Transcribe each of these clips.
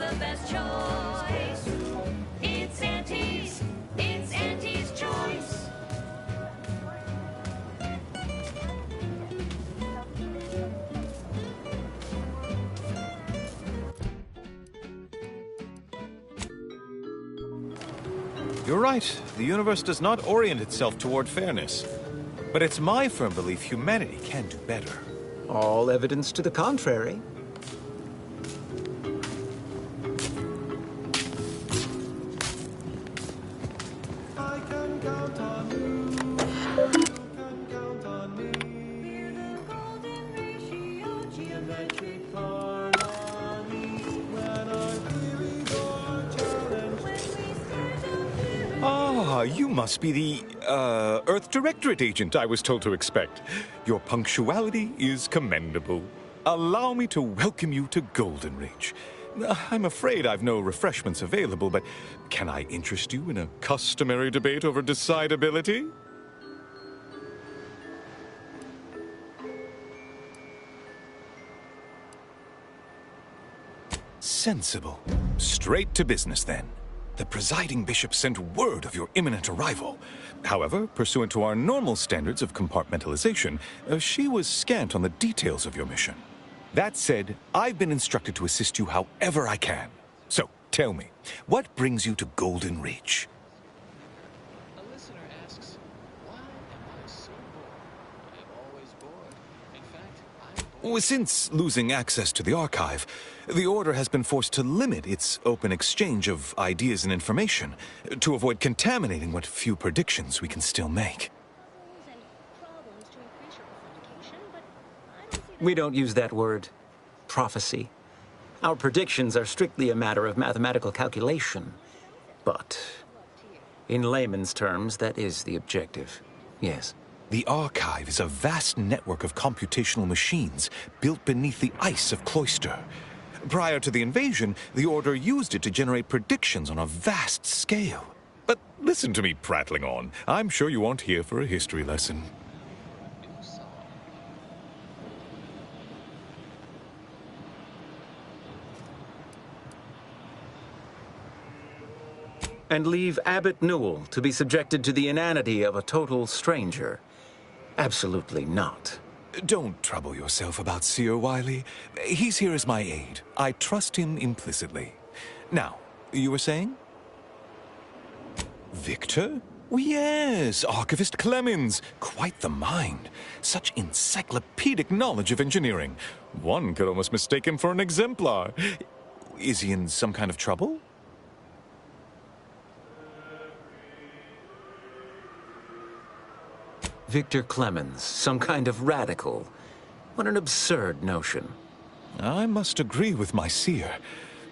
the best choice. It's Auntie's choice. You're right. The universe does not orient itself toward fairness. But it's my firm belief humanity can do better. All evidence to the contrary. I can count on you. You can count on me. We're the golden ratio Geometric harmony. When our theories are challenged. when we start to feel Ah, you must be the, Earth Directorate agent I was told to expect. Your punctuality is commendable. Allow me to welcome you to Golden Ridge. I'm afraid I've no refreshments available, but can I interest you in a customary debate over decidability? Sensible. Straight to business, then. The presiding bishop sent word of your imminent arrival. However, pursuant to our normal standards of compartmentalization, she was scant on the details of your mission. That said, I've been instructed to assist you however I can. So, tell me, what brings you to Golden Ridge? A listener asks, why am I so bored? I'm always bored. In fact, I'm bored. Well, since losing access to the archive, the Order has been forced to limit its open exchange of ideas and information to avoid contaminating what few predictions we can still make. and problems to increase your authentication, but I don't see that. We don't use that word, prophecy. Our predictions are strictly a matter of mathematical calculation. But, in layman's terms, that is the objective. Yes. The archive is a vast network of computational machines built beneath the ice of Cloister. Prior to the invasion, the Order used it to generate predictions on a vast scale. But listen to me prattling on. I'm sure you aren't here for a history lesson. And leave Abbot Newell to be subjected to the inanity of a total stranger. Absolutely not. Don't trouble yourself about Seer Wiley. He's here as my aide. I trust him implicitly. Now, you were saying? Victor? Oh, yes, Archivist Clemens. Quite the mind. Such encyclopedic knowledge of engineering. One could almost mistake him for an exemplar. Is he in some kind of trouble? Victor Clemens, some kind of radical. What an absurd notion. I must agree with my seer.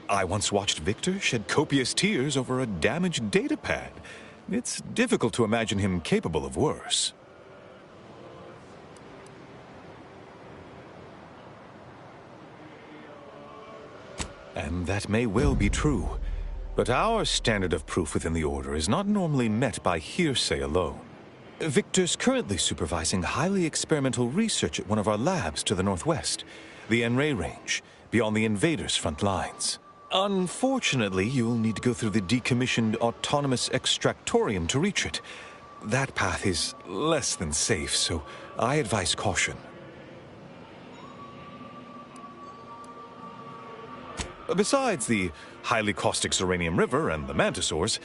I once watched Victor shed copious tears over a damaged datapad. It's difficult to imagine him capable of worse. And that may well be true. But our standard of proof within the Order is not normally met by hearsay alone. Victor's currently supervising highly experimental research at one of our labs to the northwest, the Enray Range, beyond the invaders' front lines. Unfortunately, you'll need to go through the decommissioned autonomous extractorium to reach it. That path is less than safe, so I advise caution. Besides the highly caustic Xeranium River and the Mantisaurs,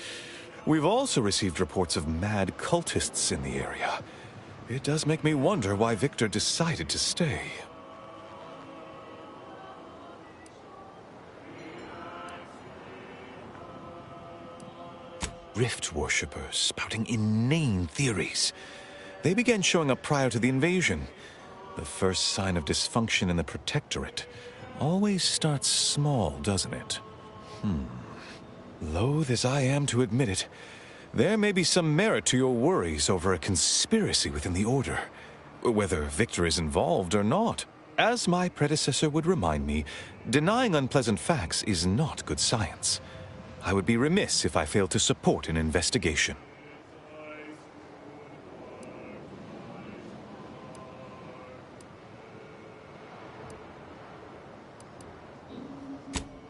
we've also received reports of mad cultists in the area. It does make me wonder why Victor decided to stay. Rift worshippers spouting inane theories. They began showing up prior to the invasion. The first sign of dysfunction in the Protectorate always starts small, doesn't it? Loath as I am to admit it, there may be some merit to your worries over a conspiracy within the Order, whether Victor is involved or not. As my predecessor would remind me, denying unpleasant facts is not good science. I would be remiss if I failed to support an investigation.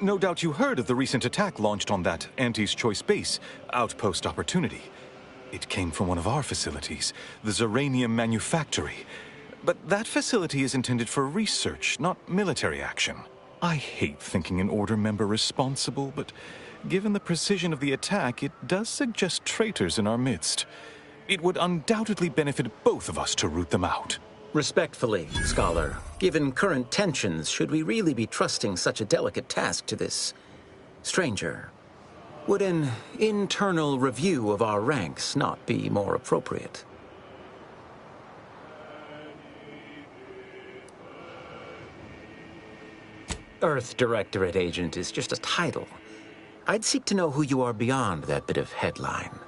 No doubt you heard of the recent attack launched on that Anti's Choice base, Outpost Opportunity. It came from one of our facilities, the Zeranium Manufactory. But that facility is intended for research, not military action. I hate thinking an Order member responsible, but given the precision of the attack, it does suggest traitors in our midst. It would undoubtedly benefit both of us to root them out. Respectfully, Scholar, given current tensions, should we really be trusting such a delicate task to this stranger? Would an internal review of our ranks not be more appropriate? Earth Directorate Agent is just a title. I'd seek to know who you are beyond that bit of headline.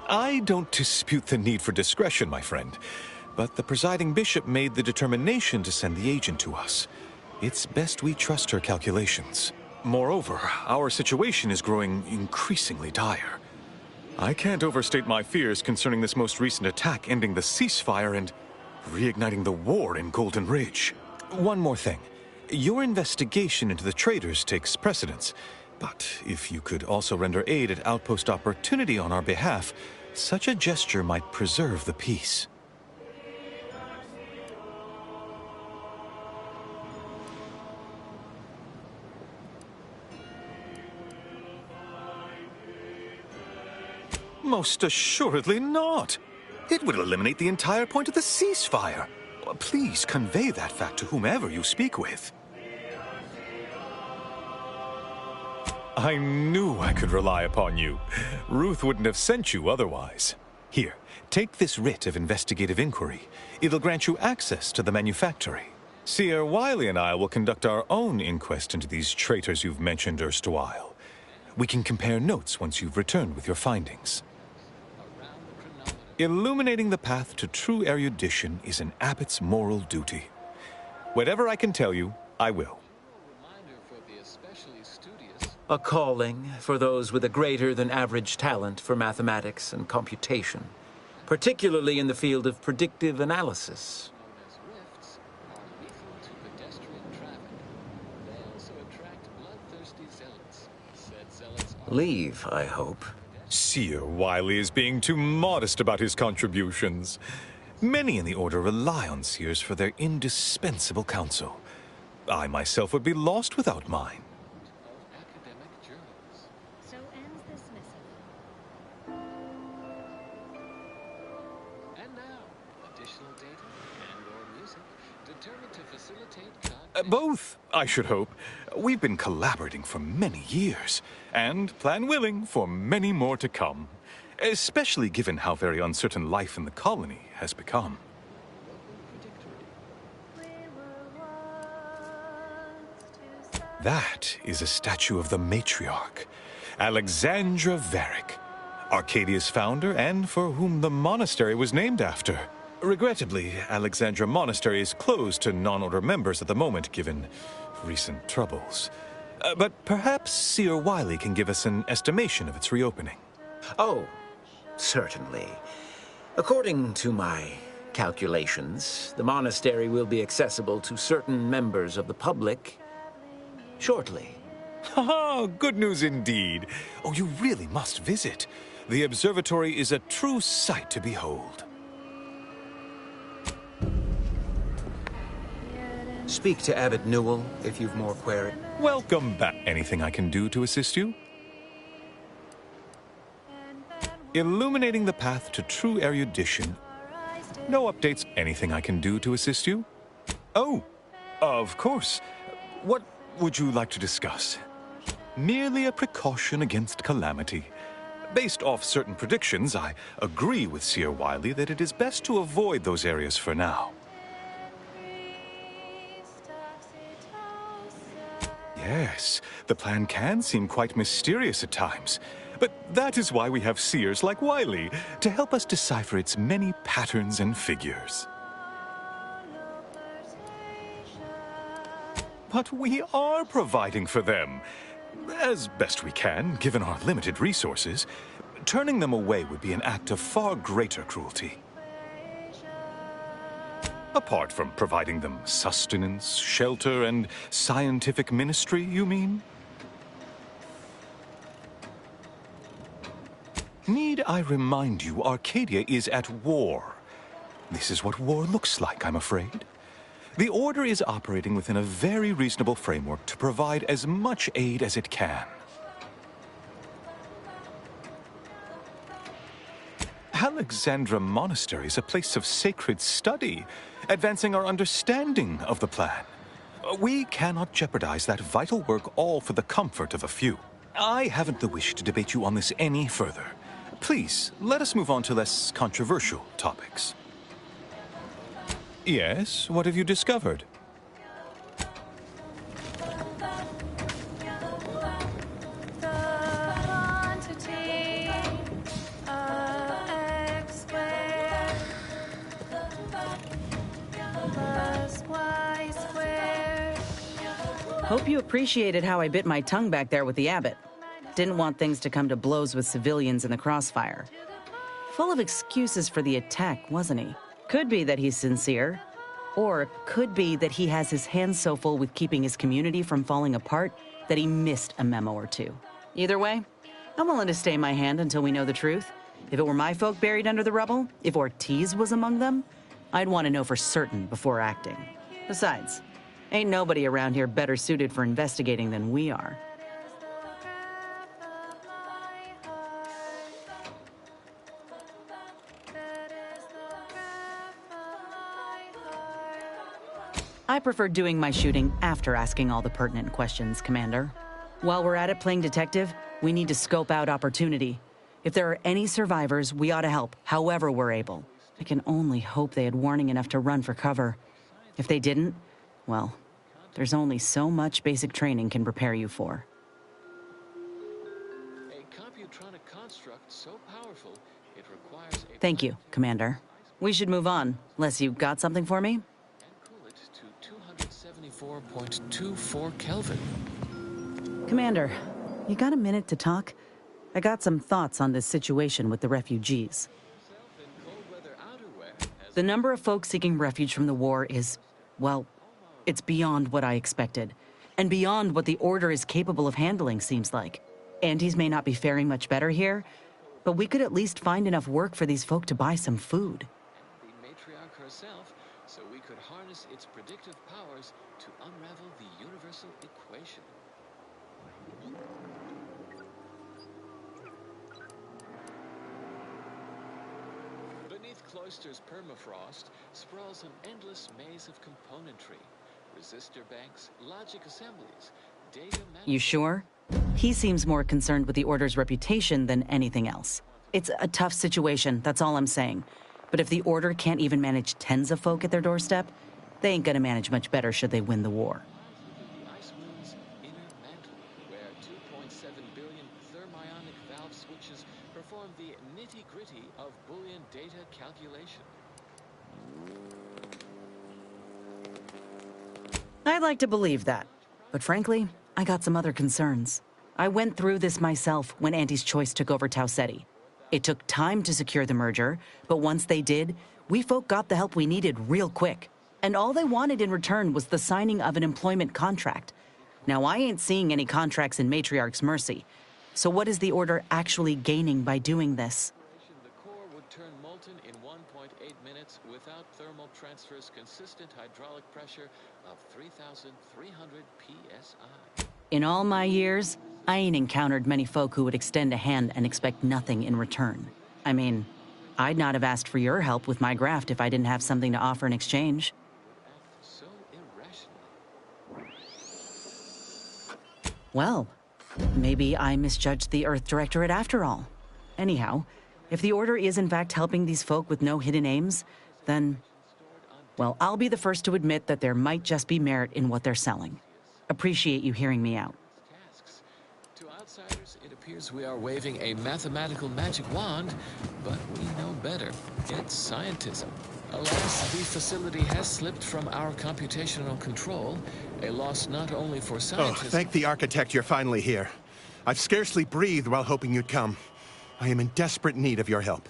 I don't dispute the need for discretion, my friend, but the presiding bishop made the determination to send the agent to us. It's best we trust her calculations. Moreover, our situation is growing increasingly dire. I can't overstate my fears concerning this most recent attack ending the ceasefire and reigniting the war in Golden Ridge. One more thing. Your investigation into the traitors takes precedence, but if you could also render aid at Outpost Opportunity on our behalf, such a gesture might preserve the peace. Most assuredly not. It would eliminate the entire point of the ceasefire. Please convey that fact to whomever you speak with. I knew I could rely upon you. Ruth wouldn't have sent you otherwise. Here, take this writ of investigative inquiry. It'll grant you access to the manufactory. Seer Wiley and I will conduct our own inquest into these traitors you've mentioned erstwhile. We can compare notes once you've returned with your findings. Illuminating the path to true erudition is an abbot's moral duty. Whatever I can tell you, I will. A calling for those with a greater than average talent for mathematics and computation, particularly in the field of predictive analysis. Leave, I hope. Seer Wiley is being too modest about his contributions. Many in the Order rely on Seers for their indispensable counsel. I myself would be lost without mine. So ends this missive. And now, additional data and/or music determined to facilitate Both, I should hope. We've been collaborating for many years, and, plan willing, for many more to come. Especially given how very uncertain life in the colony has become. That is a statue of the matriarch, Alexandra Varick, Arcadia's founder and for whom the monastery was named after. Regrettably, Alexandra Monastery is closed to non-Order members at the moment, given recent troubles. But perhaps Seer Wiley can give us an estimation of its reopening. Oh, certainly. According to my calculations, the monastery will be accessible to certain members of the public shortly. Haha, good news indeed. Oh, you really must visit. The observatory is a true sight to behold. Speak to Abbot Newell if you've more query. Welcome back. Anything I can do to assist you? Illuminating the path to true erudition. No updates. Anything I can do to assist you? Oh, of course. What would you like to discuss? Merely a precaution against calamity. Based off certain predictions, I agree with Seer Wiley that it is best to avoid those areas for now. Yes, the plan can seem quite mysterious at times, but that is why we have seers like Wiley to help us decipher its many patterns and figures. But we are providing for them, as best we can, given our limited resources. Turning them away would be an act of far greater cruelty. Apart from providing them sustenance, shelter, and scientific ministry, you mean? Need I remind you, Arcadia is at war. This is what war looks like, I'm afraid. The Order is operating within a very reasonable framework to provide as much aid as it can. Alexandra Monastery is a place of sacred study, advancing our understanding of the plan. We cannot jeopardize that vital work all for the comfort of a few. I haven't the wish to debate you on this any further. Please, let us move on to less controversial topics. Yes, what have you discovered? Hope you appreciated how I bit my tongue back there with the abbot. Didn't want things to come to blows with civilians in the crossfire. Full of excuses for the attack, wasn't he? Could be that he's sincere, or could be that he has his hands so full with keeping his community from falling apart that he missed a memo or two. Either way, I'm willing to stay my hand until we know the truth. If it were my folk buried under the rubble, if Ortiz was among them, I'd want to know for certain before acting. Besides, ain't nobody around here better suited for investigating than we are. I prefer doing my shooting after asking all the pertinent questions, Commander. While we're at it playing detective, we need to scope out opportunity. If there are any survivors, we ought to help, however we're able. I can only hope they had warning enough to run for cover. If they didn't, well, there's only so much basic training can prepare you for. A computronic construct so powerful, it requires a Thank you, Commander. We should move on, unless you got something for me? and cool it to 274.24 Kelvin. Commander, you got a minute to talk? I got some thoughts on this situation with the refugees. In cold weather outerwear has The number of folks seeking refuge from the war is, well, it's beyond what I expected. And beyond what the Order is capable of handling, seems like. Antes may not be faring much better here, but we could at least find enough work for these folk to buy some food. the matriarch herself, so we could harness its predictive powers to unravel the universal equation. Beneath Cloister's permafrost sprawls an endless maze of componentry, resistor banks, logic assemblies, data You sure? He seems more concerned with the Order's reputation than anything else. It's a tough situation, that's all I'm saying. But if the Order can't even manage tens of folk at their doorstep, they ain't gonna manage much better should they win the war. the ice moon's inner mantle, where 2.7 billion thermionic valve switches perform the nitty-gritty of Boolean data calculation. I'd like to believe that. But frankly, I got some other concerns. I went through this myself when Auntie's Choice took over Tau Ceti. It took time to secure the merger, but once they did, we folk got the help we needed real quick. And all they wanted in return was the signing of an employment contract. Now, I ain't seeing any contracts in Matriarch's mercy. So what is the Order actually gaining by doing this? The core would turn molten in 1.8 minutes without thermal transfer's consistent hydraulic pressure of 3,300 psi. In all my years, I ain't encountered many folk who would extend a hand and expect nothing in return. I mean, I'd not have asked for your help with my graft if I didn't have something to offer in exchange. So irrational. Well, maybe I misjudged the Earth Directorate after all. Anyhow, if the Order is in fact helping these folk with no hidden aims, then, well, I'll be the first to admit that there might just be merit in what they're selling. Appreciate you hearing me out. Tasks. To outsiders, it appears we are waving a mathematical magic wand, but we know better. It's scientism. Alas, the facility has slipped from our computational control, a loss not only for Oh, scientists... thank the architect you're finally here. I've scarcely breathed while hoping you'd come. I am in desperate need of your help.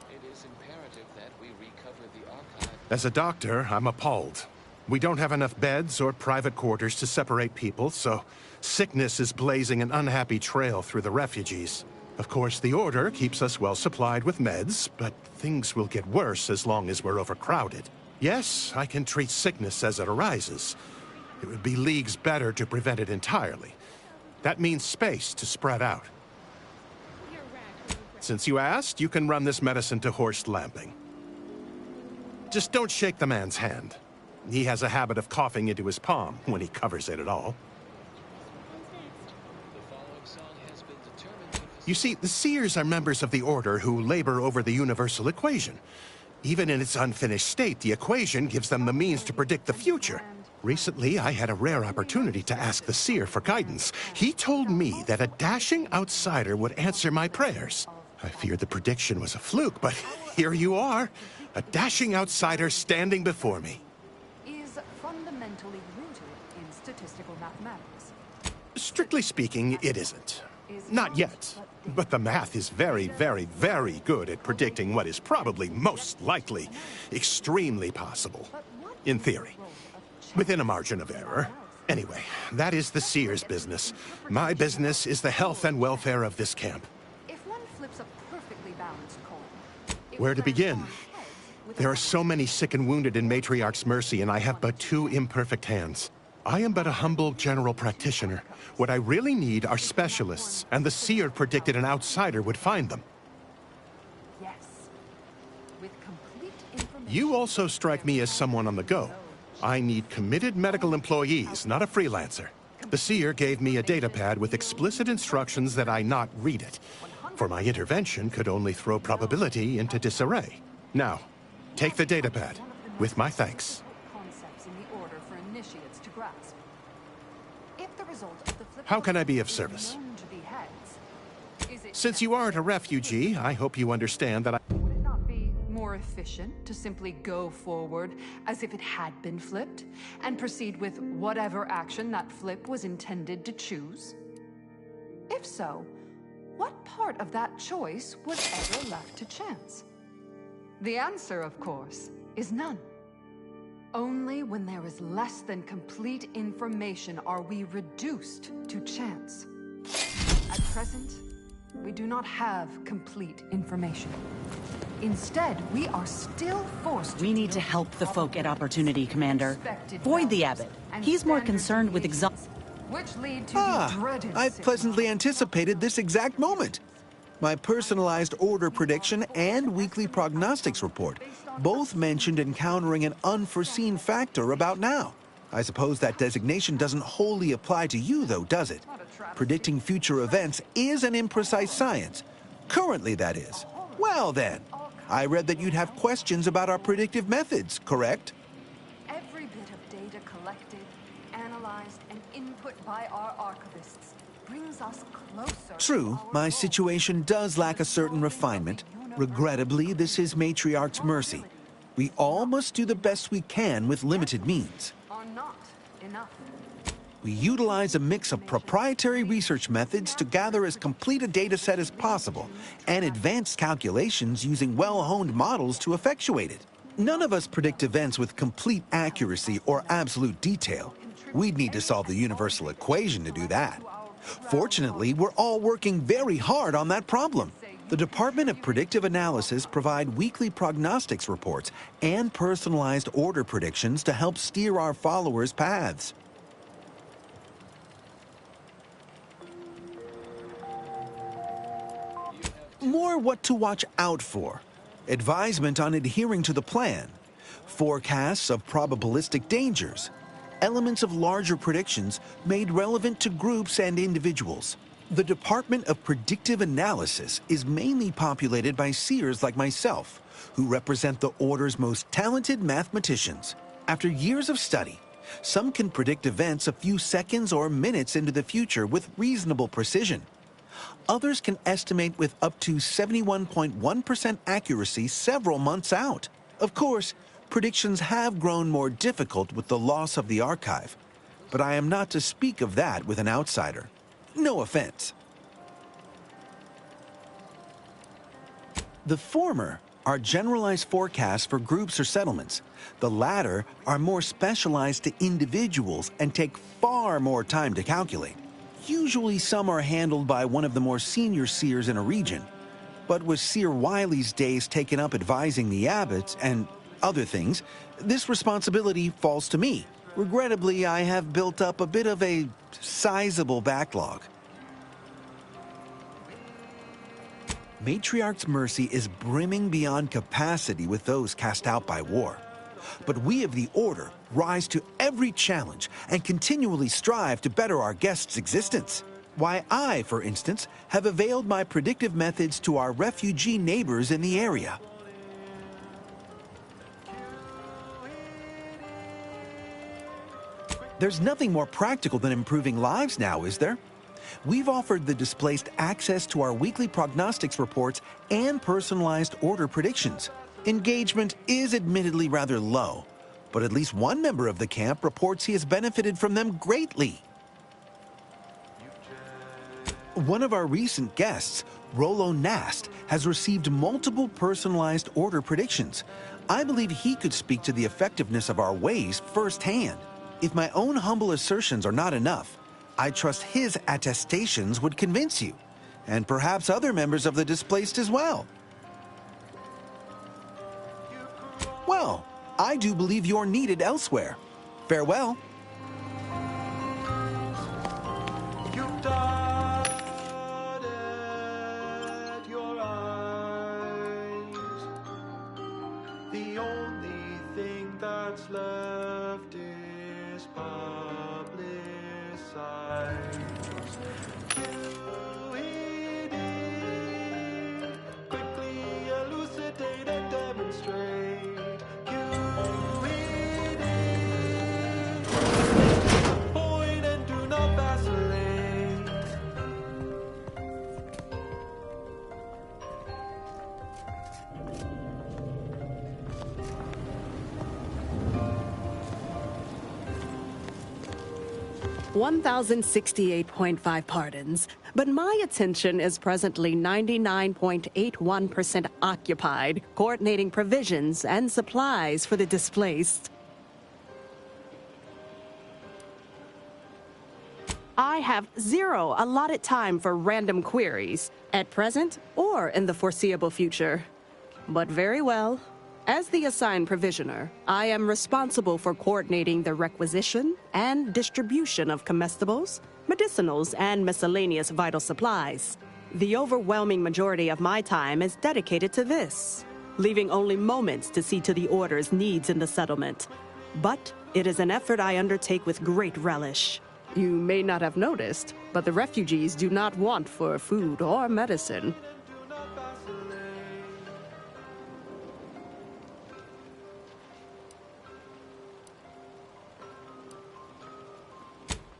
A It is imperative that we recover the archive. As a doctor, I'm appalled. We don't have enough beds or private quarters to separate people, so sickness is blazing an unhappy trail through the refugees. Of course, the Order keeps us well supplied with meds, but things will get worse as long as we're overcrowded. Yes, I can treat sickness as it arises. It would be leagues better to prevent it entirely. That means space to spread out. Since you asked, you can run this medicine to Horst Lamping. Just don't shake the man's hand. He has a habit of coughing into his palm when he covers it at all. You see, the Seers are members of the Order who labor over the universal equation. Even in its unfinished state, the equation gives them the means to predict the future. Recently, I had a rare opportunity to ask the Seer for guidance. He told me that a dashing outsider would answer my prayers. I feared the prediction was a fluke, but here you are, a dashing outsider standing before me. Is fundamentally rooted in statistical mathematics. Strictly speaking, it isn't. Not yet. But the math is very, very, very good at predicting what is probably most likely, extremely possible. In theory. Within a margin of error. Anyway, that is the Seer's business. My business is the health and welfare of this camp. If one flips a perfectly balanced coin, Where to begin? There are so many sick and wounded in Matriarch's mercy, and I have but 2 imperfect hands. I am but a humble general practitioner. What I really need are specialists, and the Seer predicted an outsider would find them. yes. With complete information. You also strike me as someone on the go. I need committed medical employees, not a freelancer. The Seer gave me a datapad with explicit instructions that I not read it, for my intervention could only throw probability into disarray. Now, take the datapad, with my thanks. Concepts in the Order for initiates to grasp. If the result of the flip How can I be of service? known to be heads, is it Since you aren't a refugee, I hope you understand that Would it not be more efficient to simply go forward as if it had been flipped and proceed with whatever action that flip was intended to choose? If so, what part of that choice was ever left to chance? The answer, of course, is none. Only when there is less than complete information are we reduced to chance. At present, we do not have complete information. Instead, we are still forced We need to help the folk at Opportunity, Commander. Void the Abbot. He's more concerned with which lead to the dreaded I've pleasantly anticipated this exact moment. My personalized order prediction and weekly prognostics report both mentioned encountering an unforeseen factor about now. I suppose that designation doesn't wholly apply to you, though, does it? Predicting future events is an imprecise science. Currently, that is. Well, then, I read that you'd have questions about our predictive methods, correct? Every bit of data collected, analyzed, and input by our archivists brings us closer. True, my situation does lack a certain refinement. Regrettably, this is Matriarch's mercy. We all must do the best we can with limited means. Are not enough. We utilize a mix of proprietary research methods to gather as complete a data set as possible, and advanced calculations using well-honed models to effectuate it. None of us predict events with complete accuracy or absolute detail. We'd need to solve the universal equation to do that. Fortunately, we're all working very hard on that problem. The Department of Predictive Analysis provide weekly prognostics reports and personalized order predictions to help steer our followers' paths. More what to watch out for. Advisement on adhering to the plan. Forecasts of probabilistic dangers. Elements of larger predictions made relevant to groups and individuals. The Department of Predictive Analysis is mainly populated by seers like myself, who represent the Order's most talented mathematicians. After years of study, some can predict events a few seconds or minutes into the future with reasonable precision. Others can estimate with up to 71.1% accuracy several months out. Of course, predictions have grown more difficult with the loss of the archive, but I am not to speak of that with an outsider. No offense. The former are generalized forecasts for groups or settlements. The latter are more specialized to individuals and take far more time to calculate. Usually some are handled by one of the more senior seers in a region. But with Seer Wiley's days taken up advising the abbots and other things, this responsibility falls to me. Regrettably, I have built up a bit of a sizable backlog. Matriarch's mercy is brimming beyond capacity with those cast out by war. But we of the Order rise to every challenge and continually strive to better our guests' existence. Why, I, for instance, have availed my predictive methods to our refugee neighbors in the area. There's nothing more practical than improving lives now, is there? We've offered the displaced access to our weekly prognostics reports and personalized order predictions. Engagement is admittedly rather low, but at least one member of the camp reports he has benefited from them greatly. One of our recent guests, Rollo Nast, has received multiple personalized order predictions. I believe he could speak to the effectiveness of our ways firsthand. If my own humble assertions are not enough, I trust his attestations would convince you, and perhaps other members of the displaced as well. Well, I do believe you're needed elsewhere. Farewell. You've dotted your eyes. The only thing that's left is publicize. Quickly elucidate and demonstrate. Point and do not vacillate. $1,068.5 pardons, but my attention is presently 99.81% occupied, coordinating provisions and supplies for the displaced. I have zero allotted time for random queries, at present or in the foreseeable future. But very well. As the assigned provisioner, I am responsible for coordinating the requisition and distribution of comestibles, medicinals, and miscellaneous vital supplies. The overwhelming majority of my time is dedicated to this, leaving only moments to see to the Order's needs in the settlement. But it is an effort I undertake with great relish. You may not have noticed, but the refugees do not want for food or medicine.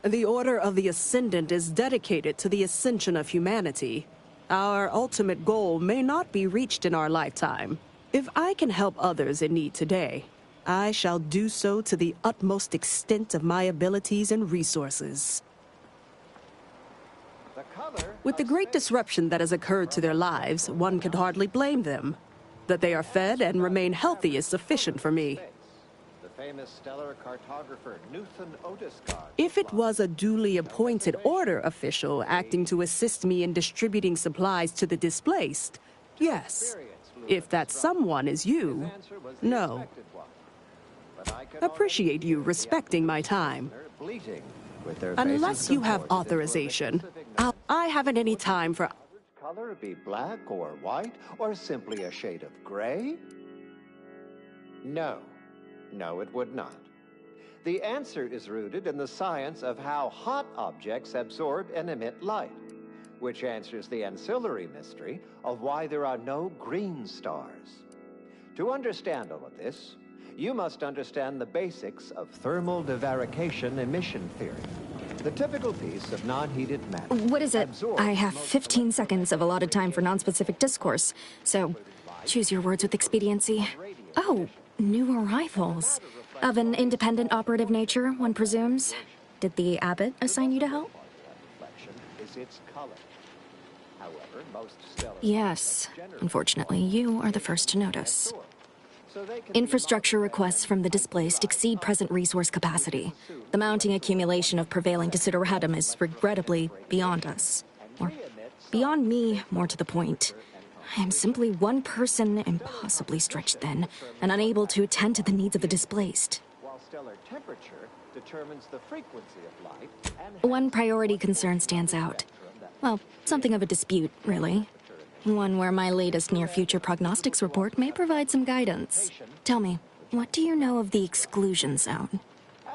The Order of the Ascendant is dedicated to the ascension of humanity. Our ultimate goal may not be reached in our lifetime. If I can help others in need today, I shall do so to the utmost extent of my abilities and resources. With the great disruption that has occurred to their lives, one could hardly blame them. That they are fed and remain healthy is sufficient for me. Famous stellar cartographer Newton Otiscott. If it was a duly appointed Order official acting to assist me in distributing supplies to the displaced, yes. If that someone is you, no. Appreciate you respecting my time. Unless you have authorization, I haven't any time for... Color be black or white or simply a shade of gray? No. No, it would not. The answer is rooted in the science of how hot objects absorb and emit light, which answers the ancillary mystery of why there are no green stars. To understand all of this, you must understand the basics of thermal divarication emission theory. The typical piece of non-heated matter... What is it? I have 15 seconds of allotted time for non-specific discourse, so choose your words with expediency. Oh, new arrivals. Of an independent operative nature, one presumes. Did the abbot assign you to help? However, most stellar Yes, unfortunately, you are the first to notice. so they can Infrastructure requests from the displaced exceed present resource capacity. The mounting accumulation of prevailing desideratum is regrettably beyond us. Or beyond me, more to the point. I am simply one person, impossibly stretched thin, and unable to attend to the needs of the displaced. while stellar temperature determines the frequency of light and One priority concern stands out. Well, something of a dispute, really. One where my latest near-future prognostics report may provide some guidance. Tell me, what do you know of the exclusion zone?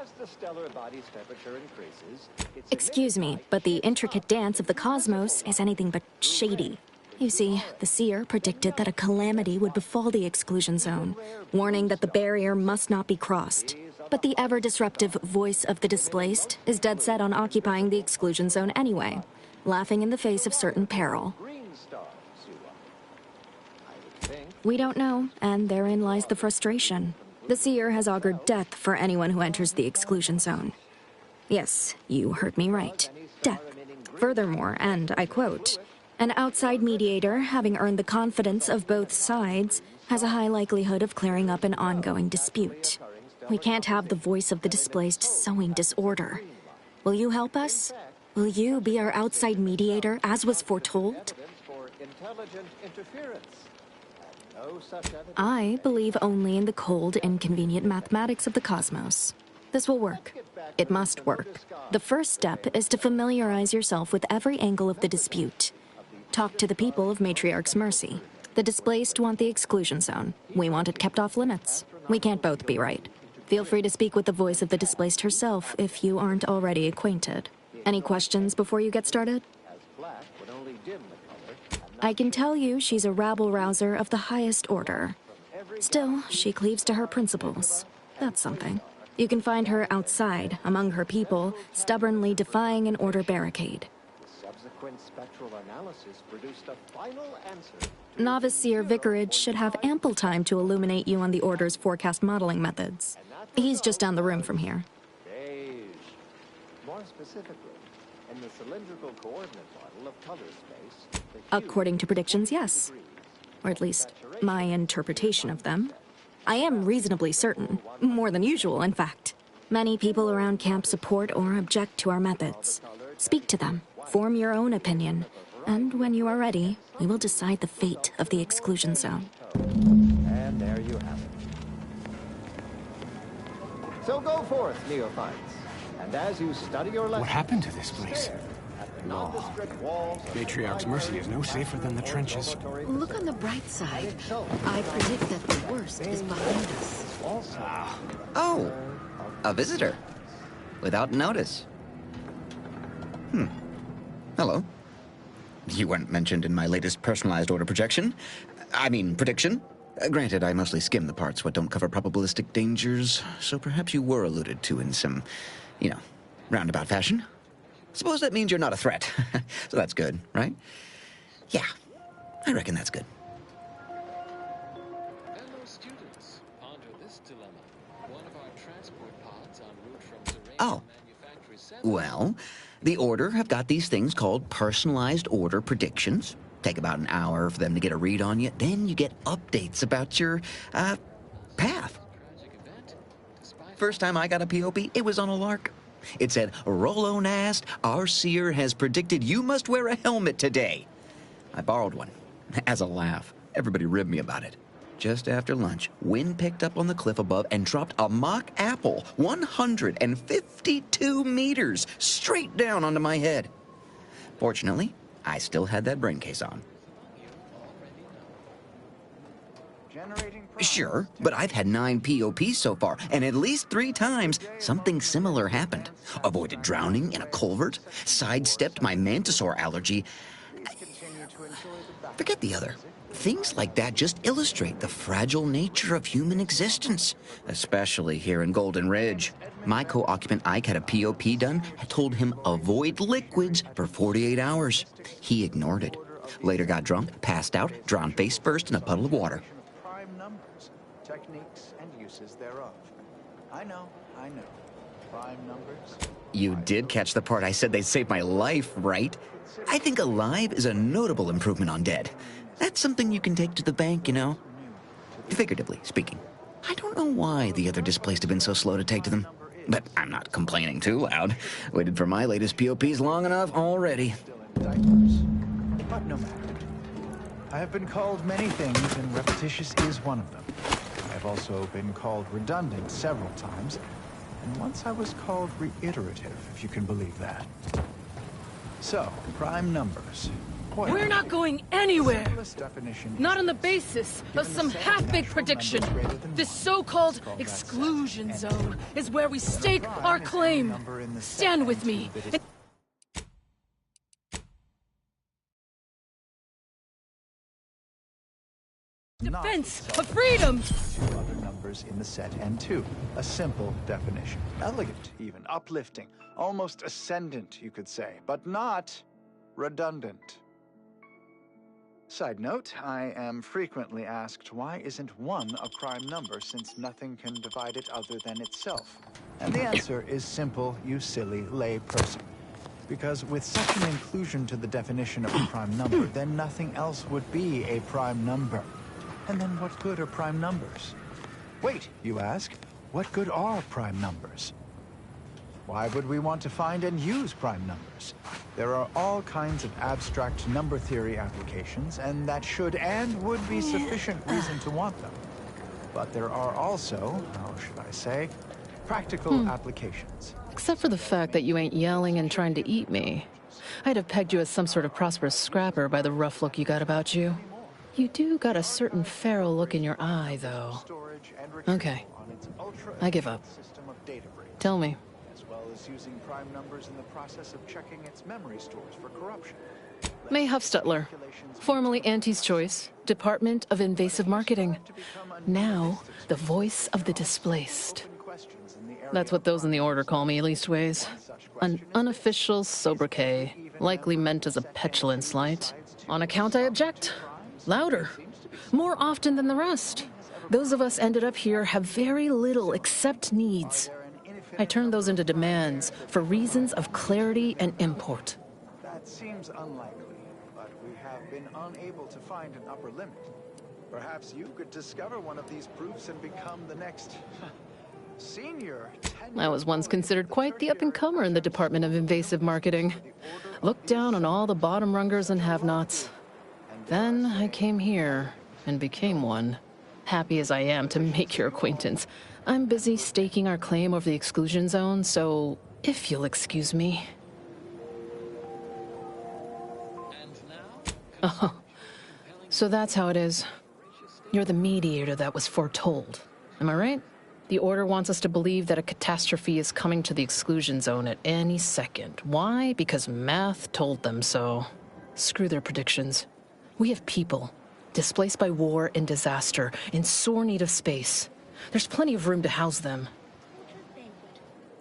as the stellar body's temperature increases, its Excuse me, but the intricate dance of the cosmos is anything but shady. You see, the seer predicted that a calamity would befall the exclusion zone, warning that the barrier must not be crossed. But the ever-disruptive voice of the displaced is dead set on occupying the exclusion zone anyway, laughing in the face of certain peril. green star, Sua. I would think We don't know, and therein lies the frustration. The seer has augured death for anyone who enters the exclusion zone. Yes, you heard me right. Death. Furthermore, and I quote, an outside mediator, having earned the confidence of both sides, has a high likelihood of clearing up an ongoing dispute. We can't have the voice of the displaced sowing disorder. Will you help us? Will you be our outside mediator, as was foretold? evidence for intelligent interference. And no such evidence. I believe only in the cold, inconvenient mathematics of the cosmos. This will work. It must work. The first step is to familiarize yourself with every angle of the dispute. Talk to the people of Matriarch's Mercy. The displaced want the exclusion zone. We want it kept off limits. We can't both be right. Feel free to speak with the voice of the displaced herself if you aren't already acquainted. Any questions before you get started? As black would only dim the color. I can tell you she's a rabble-rouser of the highest order. Still, she cleaves to her principles. That's something. You can find her outside, among her people, stubbornly defying an order barricade. Subsequent spectral analysis produced a final answer. Novice Seer Vicarage should have ample time to illuminate you on the Order's forecast modeling methods. He's just down the room from here. Beige. More specifically, in the cylindrical coordinate model of color space, the hue According to predictions, yes. Or at least, my interpretation of them. I am reasonably certain. More than usual, in fact. Many people around camp support or object to our methods. Speak to them. Form your own opinion. And when you are ready, we will decide the fate of the exclusion zone. And there you have it. So go forth, neophytes. And as you study your lessons... What happened to this place? Matriarch's Mercy is no safer than the trenches. Look on the bright side. I predict that the worst is behind us. Oh, a visitor. Without notice. Hello. You weren't mentioned in my latest personalized order projection. I mean, prediction. Granted, I mostly skim the parts what don't cover probabilistic dangers, so perhaps you were alluded to in some, roundabout fashion. Suppose that means you're not a threat. So that's good, right? Yeah, I reckon that's good. Fellow students, ponder this dilemma. One of our transport pods en route from Terrain Oh. Manufactory 7. Well, the Order have got these things called personalized order predictions. Take about an hour for them to get a read on you. Then you get updates about your, path. Tragic event. Despite First time I got a POP, it was on a lark. It said, Rollo Nast, our seer has predicted you must wear a helmet today. I borrowed one. As a laugh. Everybody ribbed me about it. Just after lunch, wind picked up on the cliff above and dropped a mock apple 152 meters straight down onto my head. Fortunately, I still had that brain case on. Sure, but I've had 9 POPs so far, and at least 3 times something similar happened. Avoided drowning in a culvert, sidestepped my mantisaur allergy. Forget the other. Things like that just illustrate the fragile nature of human existence, especially here in Golden Ridge. My co-occupant Ike had a POP done, told him avoid liquids for 48 hours. He ignored it. Later got drunk, passed out, drowned face first in a puddle of water. Prime numbers, techniques, and uses thereof. I know. You did catch the part I said they'd save my life, right? I think alive is a notable improvement on dead. That's something you can take to the bank, you know? Figuratively speaking. I don't know why the other displaced have been so slow to take to them. But I'm not complaining too loud. Waited for my latest POPs long enough already. But no matter. I have been called many things, and repetitious is one of them. I have also been called redundant several times, and once I was called reiterative, if you can believe that. So, prime numbers. We're not going anywhere. Not on the basis of some half-baked prediction. This so-called exclusion zone is where we stake our claim. Stand with me. Defense of freedom. Two other numbers in the set and two. A simple definition. Elegant, even uplifting, almost ascendant, you could say, but not redundant. Side note, I am frequently asked why isn't 1 a prime number since nothing can divide it other than itself? And the answer is simple, you silly lay person. Because with such an inclusion to the definition of a prime number, then nothing else would be a prime number. And then what good are prime numbers? Wait, you ask, what good are prime numbers? Why would we want to find and use prime numbers? There are all kinds of abstract number theory applications, and that should and would be sufficient reason to want them. But there are also, how should I say, practical applications. Except for the fact that you ain't yelling and trying to eat me. I'd have pegged you as some sort of prosperous scrapper by the rough look you got about you. You do got a certain feral look in your eye, though. Okay. I give up. Tell me. As well as using prime numbers in the process of checking its memory stores for corruption. May Huffstutler, formerly Auntie's Choice, Department of Invasive Marketing. Now, the voice of the displaced. That's what those in the Order call me, leastways. An unofficial sobriquet, likely meant as a petulant slight. On account I object. Louder. More often than the rest. Those of us ended up here have very little except needs. I turn those into demands for reasons of clarity and import. That seems unlikely, but we have been unable to find an upper limit. Perhaps you could discover one of these proofs and become the next senior. I was once considered quite the up-and-comer in the Department of Invasive Marketing. Looked down on all the bottom-rungers and have-nots. Then I came here and became one. Happy as I am to make your acquaintance, I'm busy staking our claim over the exclusion zone, so if you'll excuse me. Oh, so that's how it is. You're the mediator that was foretold. Am I right? The Order wants us to believe that a catastrophe is coming to the exclusion zone at any second. Why? Because math told them so. Screw their predictions. We have people, displaced by war and disaster, in sore need of space. There's plenty of room to house them.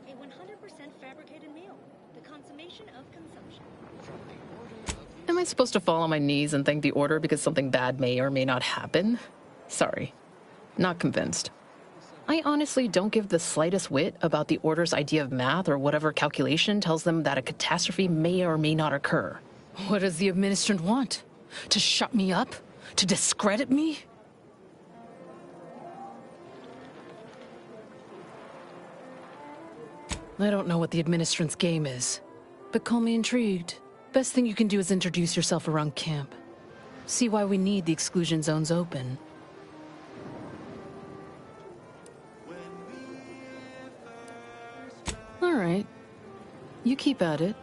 A 100% fabricated meal. The consummation of consumption. Am I supposed to fall on my knees and thank the Order because something bad may or may not happen? Sorry. Not convinced. I honestly don't give the slightest whit about the Order's idea of math or whatever calculation tells them that a catastrophe may or may not occur. What does the administrant want? To shut me up? To discredit me? I don't know what the administrant's game is, but call me intrigued. Best thing you can do is introduce yourself around camp. See why we need the exclusion zones open. All right. You keep at it.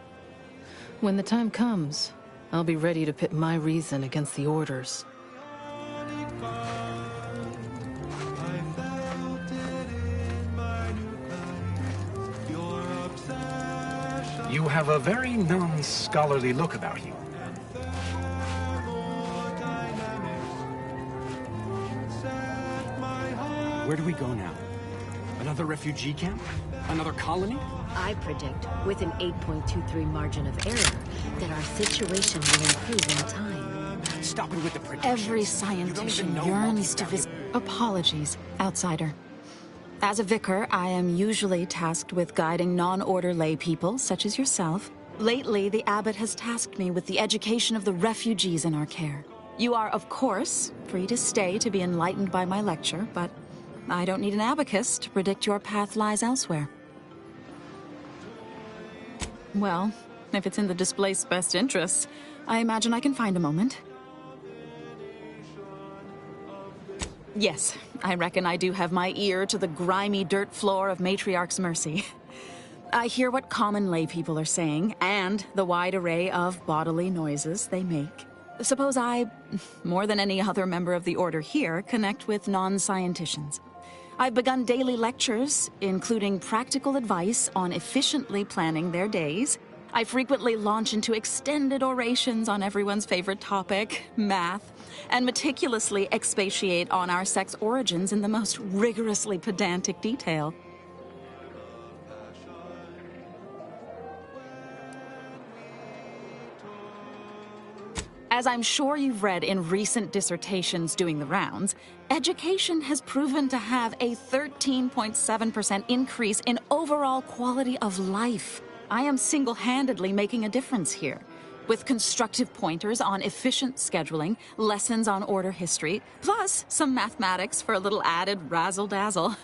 When the time comes, I'll be ready to pit my reason against the Order's. You have a very non-scholarly look about you. Where do we go now? Another refugee camp? Another colony? I predict, with an 8.23 margin of error, that our situation will improve in time. Stop it with the predictions. Every scientician yearns to visit. Apologies, outsider. As a vicar, I am usually tasked with guiding non-order lay people, such as yourself. Lately, the abbot has tasked me with the education of the refugees in our care. You are, of course, free to stay to be enlightened by my lecture, but I don't need an abacus to predict your path lies elsewhere. Well, if it's in the displaced's best interests, I imagine I can find a moment. Yes, I reckon I do have my ear to the grimy dirt floor of Matriarch's Mercy. I hear what common lay people are saying, and the wide array of bodily noises they make. Suppose I, more than any other member of the Order here, connect with non-scienticians. I've begun daily lectures, including practical advice on efficiently planning their days. I frequently launch into extended orations on everyone's favorite topic, math, and meticulously expatiate on our sex origins in the most rigorously pedantic detail. As I'm sure you've read in recent dissertations doing the rounds, education has proven to have a 13.7% increase in overall quality of life. I am single-handedly making a difference here, with constructive pointers on efficient scheduling, lessons on order history, plus some mathematics for a little added razzle-dazzle.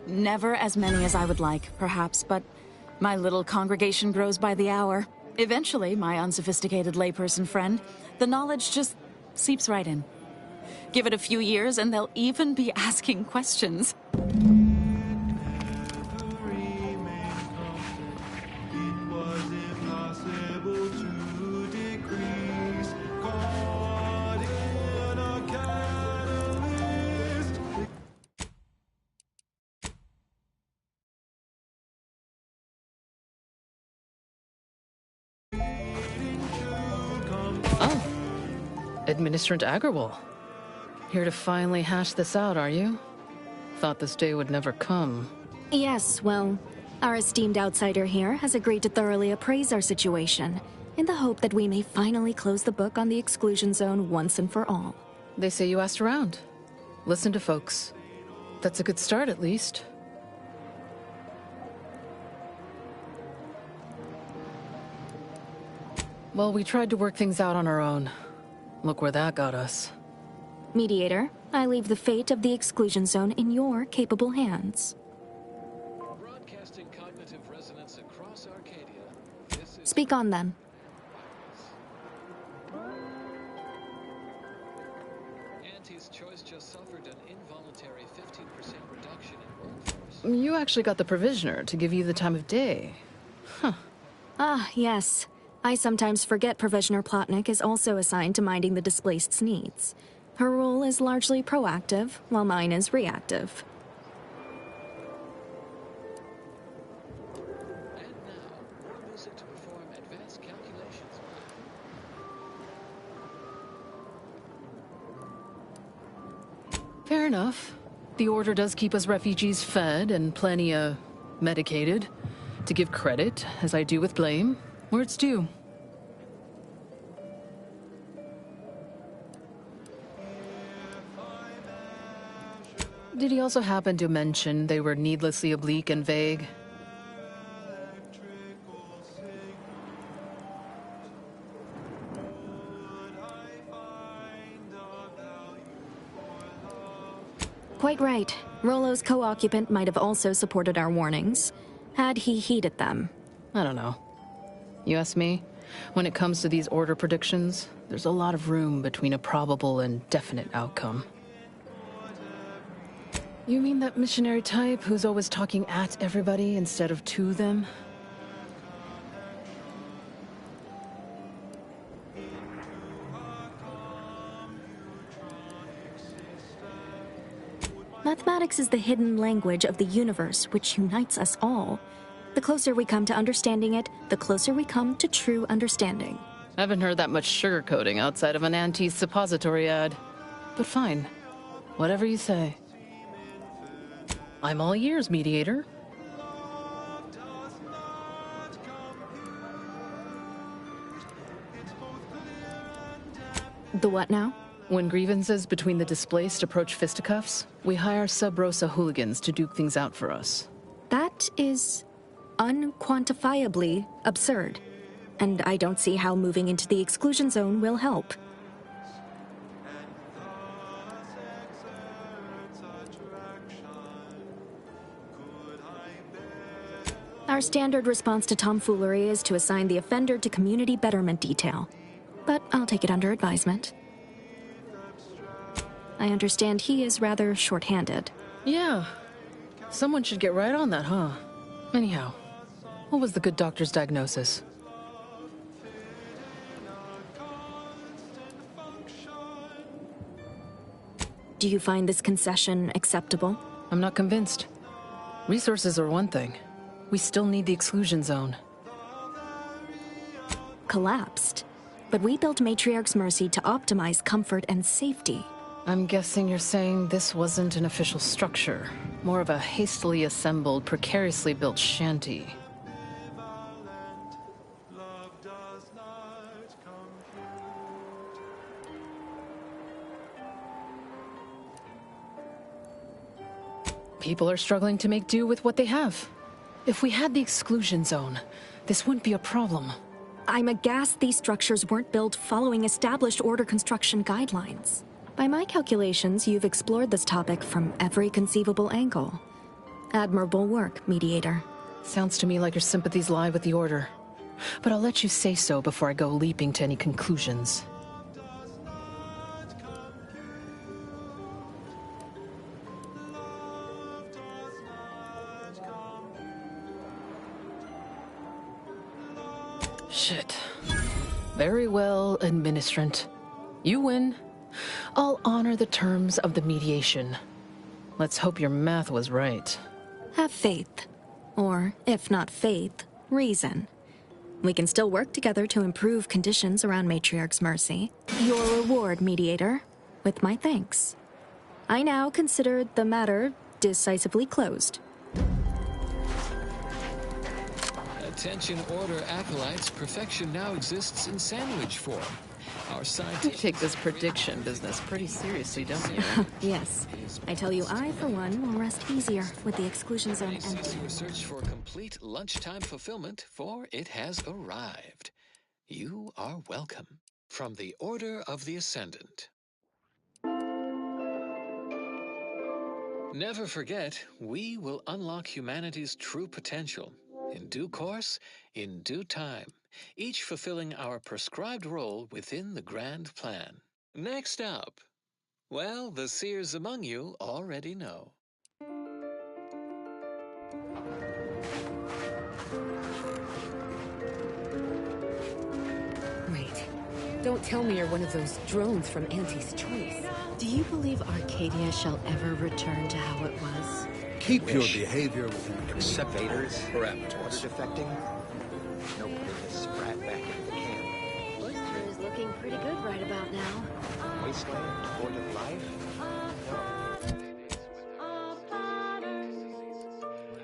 Never as many as I would like, perhaps, but my little congregation grows by the hour. Eventually, my unsophisticated layperson friend, the knowledge just seeps right in. Give it a few years and they'll even be asking questions. Oh, Administrant Agrawal. Here to finally hash this out, are you? Thought this day would never come. Yes, well, our esteemed outsider here has agreed to thoroughly appraise our situation, in the hope that we may finally close the book on the exclusion zone once and for all. They say you asked around. Listen to folks. That's a good start, at least. Well, we tried to work things out on our own. Look where that got us. Mediator, I leave the fate of the exclusion zone in your capable hands. Broadcasting cognitive resonance across Arcadia. This is Speak on, then. Auntie's choice just suffered an involuntary 15% reduction in workforce. You actually got the Provisioner to give you the time of day. Huh. Ah, yes. I sometimes forget Provisioner Plotnik is also assigned to minding the displaced's needs. Her role is largely proactive, while mine is reactive. And now, more music to perform advanced calculations. Fair enough. The Order does keep us refugees fed and plenty, medicated. To give credit, as I do with blame, where it's due. Did he also happen to mention they were needlessly oblique and vague? Quite right. Rollo's co-occupant might have also supported our warnings, had he heeded them. I don't know. You ask me, when it comes to these Order predictions, there's a lot of room between a probable and definite outcome. You mean that missionary type who's always talking at everybody instead of to them? Mathematics is the hidden language of the universe which unites us all. The closer we come to understanding it, the closer we come to true understanding. I haven't heard that much sugarcoating outside of an Auntie's suppository ad. But fine. Whatever you say. I'm all ears, Mediator. The what now? When grievances between the displaced approach fisticuffs, we hire sub-rosa hooligans to duke things out for us. That is unquantifiably absurd. And I don't see how moving into the exclusion zone will help. Our standard response to tomfoolery is to assign the offender to community betterment detail. But I'll take it under advisement. I understand he is rather short-handed. Yeah. Someone should get right on that, huh? Anyhow, what was the good doctor's diagnosis? Do you find this concession acceptable? I'm not convinced. Resources are one thing. We still need the exclusion zone. Collapsed. But we built Matriarch's Mercy to optimize comfort and safety. I'm guessing you're saying this wasn't an official structure. More of a hastily assembled, precariously built shanty. People are struggling to make do with what they have. If we had the exclusion zone, this wouldn't be a problem. I'm aghast these structures weren't built following established order construction guidelines. By my calculations, you've explored this topic from every conceivable angle. Admirable work, Mediator. Sounds to me like your sympathies lie with the Order. But I'll let you say so before I go leaping to any conclusions. Shit. Very well, Administrant. You win. I'll honor the terms of the mediation. Let's hope your math was right. Have faith. Or, if not faith, reason. We can still work together to improve conditions around Matriarch's Mercy. Your reward, Mediator, with my thanks. I now consider the matter decisively closed. Attention Order acolytes, perfection now exists in sandwich form. Our You scientists take this prediction business pretty seriously, don't you? Yes. I tell you, I, for one, will rest easier with the exclusion zone empty. cease your search for complete lunchtime fulfillment, for it has arrived. You are welcome. From the Order of the Ascendant. Never forget, we will unlock humanity's true potential. In due course, in due time, each fulfilling our prescribed role within the grand plan. Next up, well, the seers among you already know. Wait. Don't tell me you're one of those drones from Auntie's Choice. Do you believe Arcadia shall ever return to how it was? Keep your behavior within acceptable parameters. Defecting? No putting this sprat back into the can. Oyster is looking pretty good right about now. Wasteland, Port of Life? No.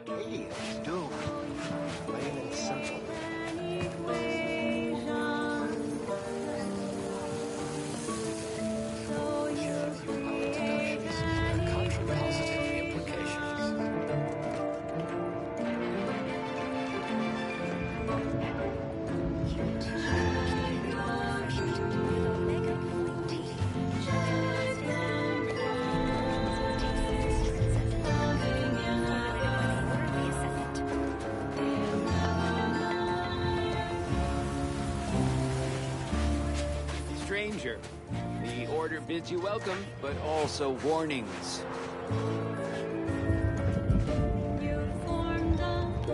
Arcadia's doomed. Plain and simple. Stranger, the Order bids you welcome, but also warnings.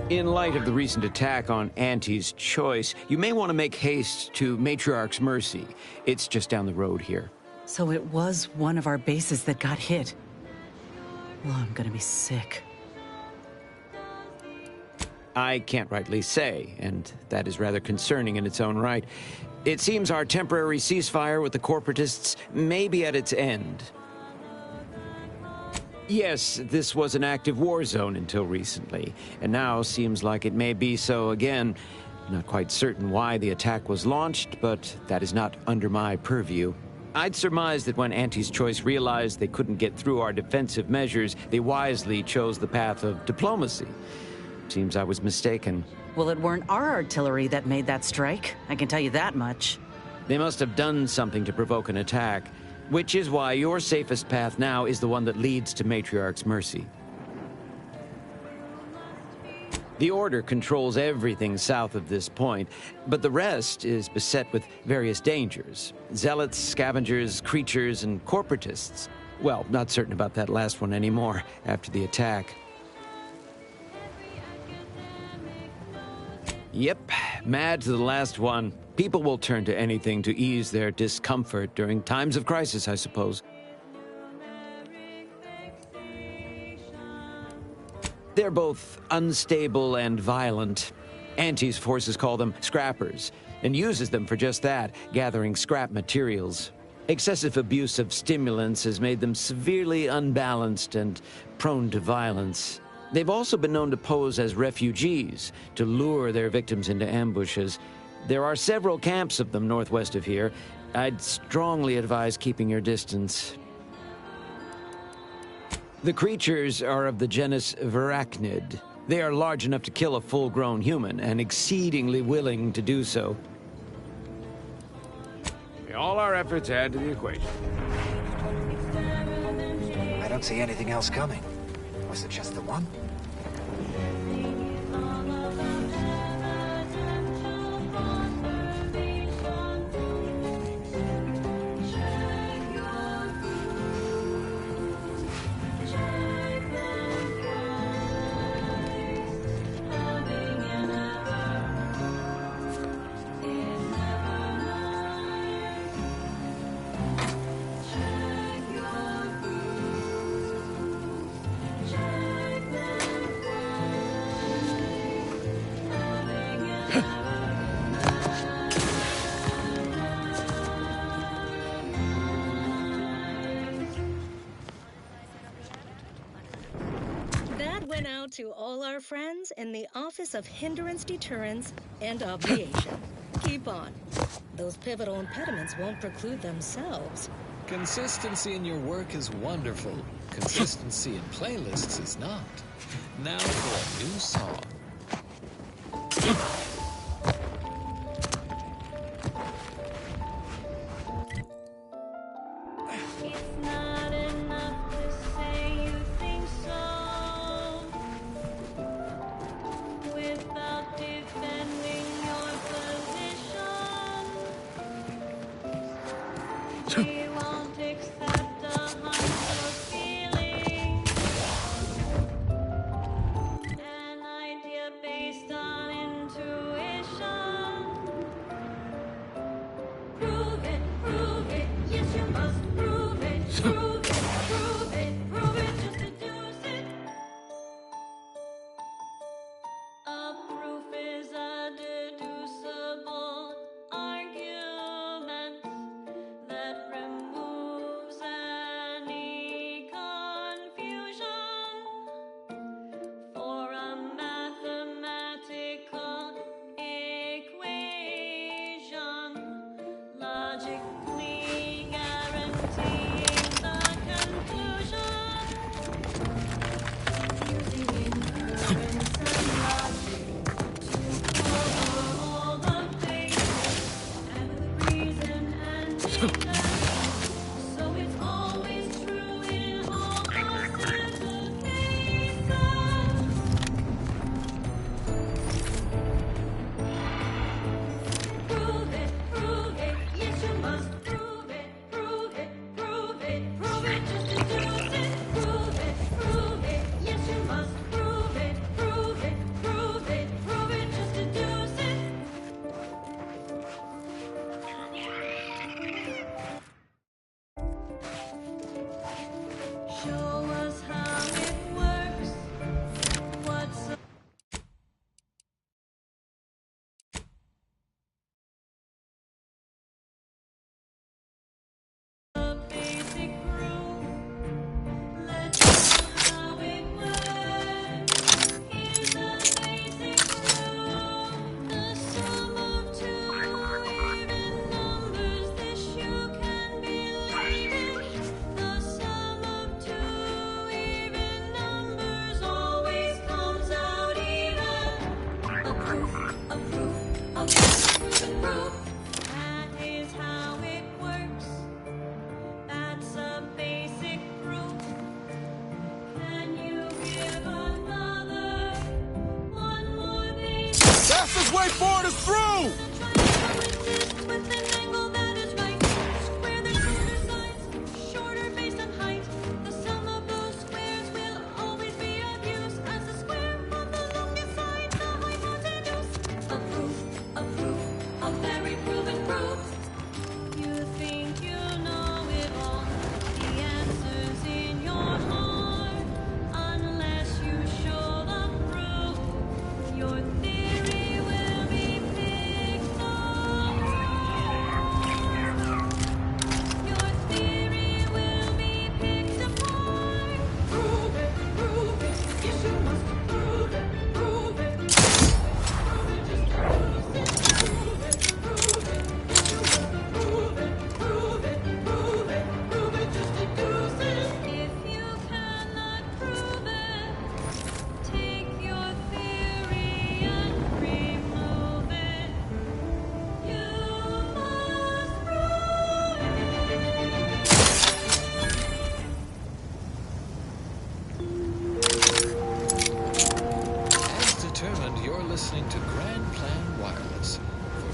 In light of the recent attack on Auntie's Choice, you may want to make haste to Matriarch's Mercy. It's just down the road here. So it was one of our bases that got hit. Well, I'm gonna be sick. I can't rightly say, and that is rather concerning in its own right. It seems our temporary ceasefire with the corporatists may be at its end. Yes, this was an active war zone until recently, and now seems like it may be so again. Not quite certain why the attack was launched, but that is not under my purview. I'd surmise that when Auntie's Choice realized they couldn't get through our defensive measures, they wisely chose the path of diplomacy. Seems I was mistaken. Well, it weren't our artillery that made that strike. I can tell you that much. They must have done something to provoke an attack, which is why your safest path now is the one that leads to Matriarch's mercy. The Order controls everything south of this point, but the rest is beset with various dangers. Zealots, scavengers, creatures, and corporatists. Well, not certain about that last one anymore after the attack. Yep, mad to the last one. People will turn to anything to ease their discomfort during times of crisis, I suppose. They're both unstable and violent. Auntie's forces call them scrappers, and uses them for just that, gathering scrap materials. Excessive abuse of stimulants has made them severely unbalanced and prone to violence. They've also been known to pose as refugees, to lure their victims into ambushes. There are several camps of them northwest of here. I'd strongly advise keeping your distance. The creatures are of the genus Verachnid. They are large enough to kill a full-grown human, and exceedingly willing to do so. All our efforts add to the equation. I don't see anything else coming. Was it just the one? That went out to all our friends in the Office of Hindrance Deterrence and Obviation. Keep on. Those pivotal impediments won't preclude themselves. Consistency in your work is wonderful. Consistency in playlists is not. Now for a new song. us through!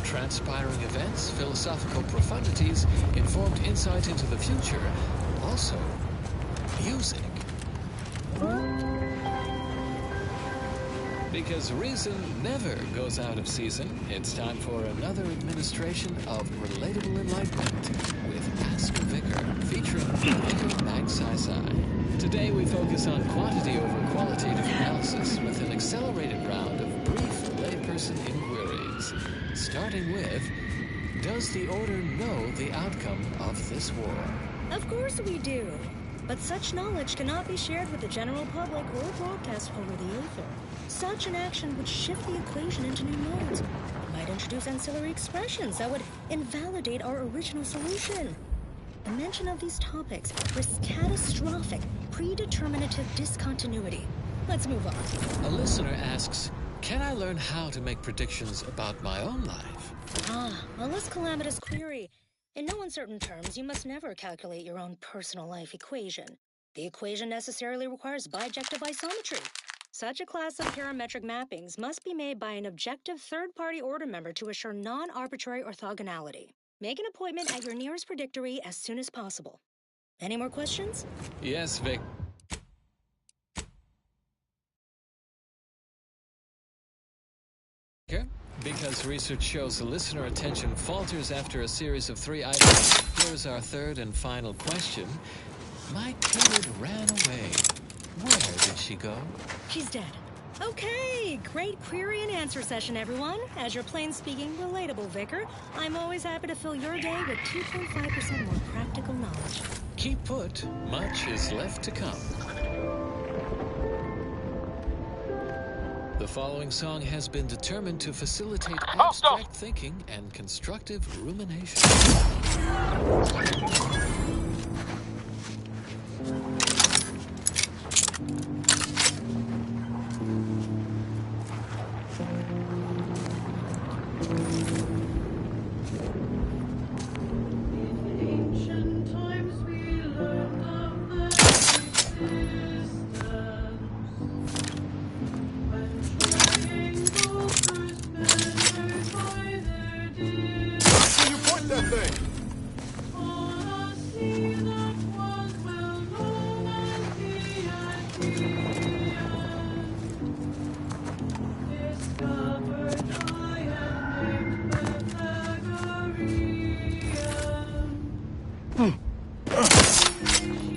Transpiring events, philosophical profundities, informed insight into the future, also music. Because reason never goes out of season, it's time for another administration of Relatable Enlightenment with Ask Vicar, featuring Vicar Mag Sci. Today we focus on quantity over qualitative analysis with an accelerated round of brief layperson inquiries. Starting with, does the Order know the outcome of this war? Of course we do. But such knowledge cannot be shared with the general public or broadcast over the ether. Such an action would shift the equation into new modes. It might introduce ancillary expressions that would invalidate our original solution. The mention of these topics risks catastrophic, predeterminative discontinuity. Let's move on. A listener asks, can I learn how to make predictions about my own life? A less calamitous query. In no uncertain terms, you must never calculate your own personal life equation. The equation necessarily requires bijective isometry. Such a class of parametric mappings must be made by an objective third-party order member to assure non-arbitrary orthogonality. Make an appointment at your nearest predictory as soon as possible. Any more questions? Yes, Vic. Because research shows the listener attention falters after a series of 3 items. Here's our third and final question. My kid ran away. Where did she go? She's dead. Okay, great query and answer session, everyone. As your plain-speaking, relatable vicar, I'm always happy to fill your day with 2.5% more practical knowledge. Keep put. Much is left to come. The following song has been determined to facilitate abstract thinking and constructive rumination.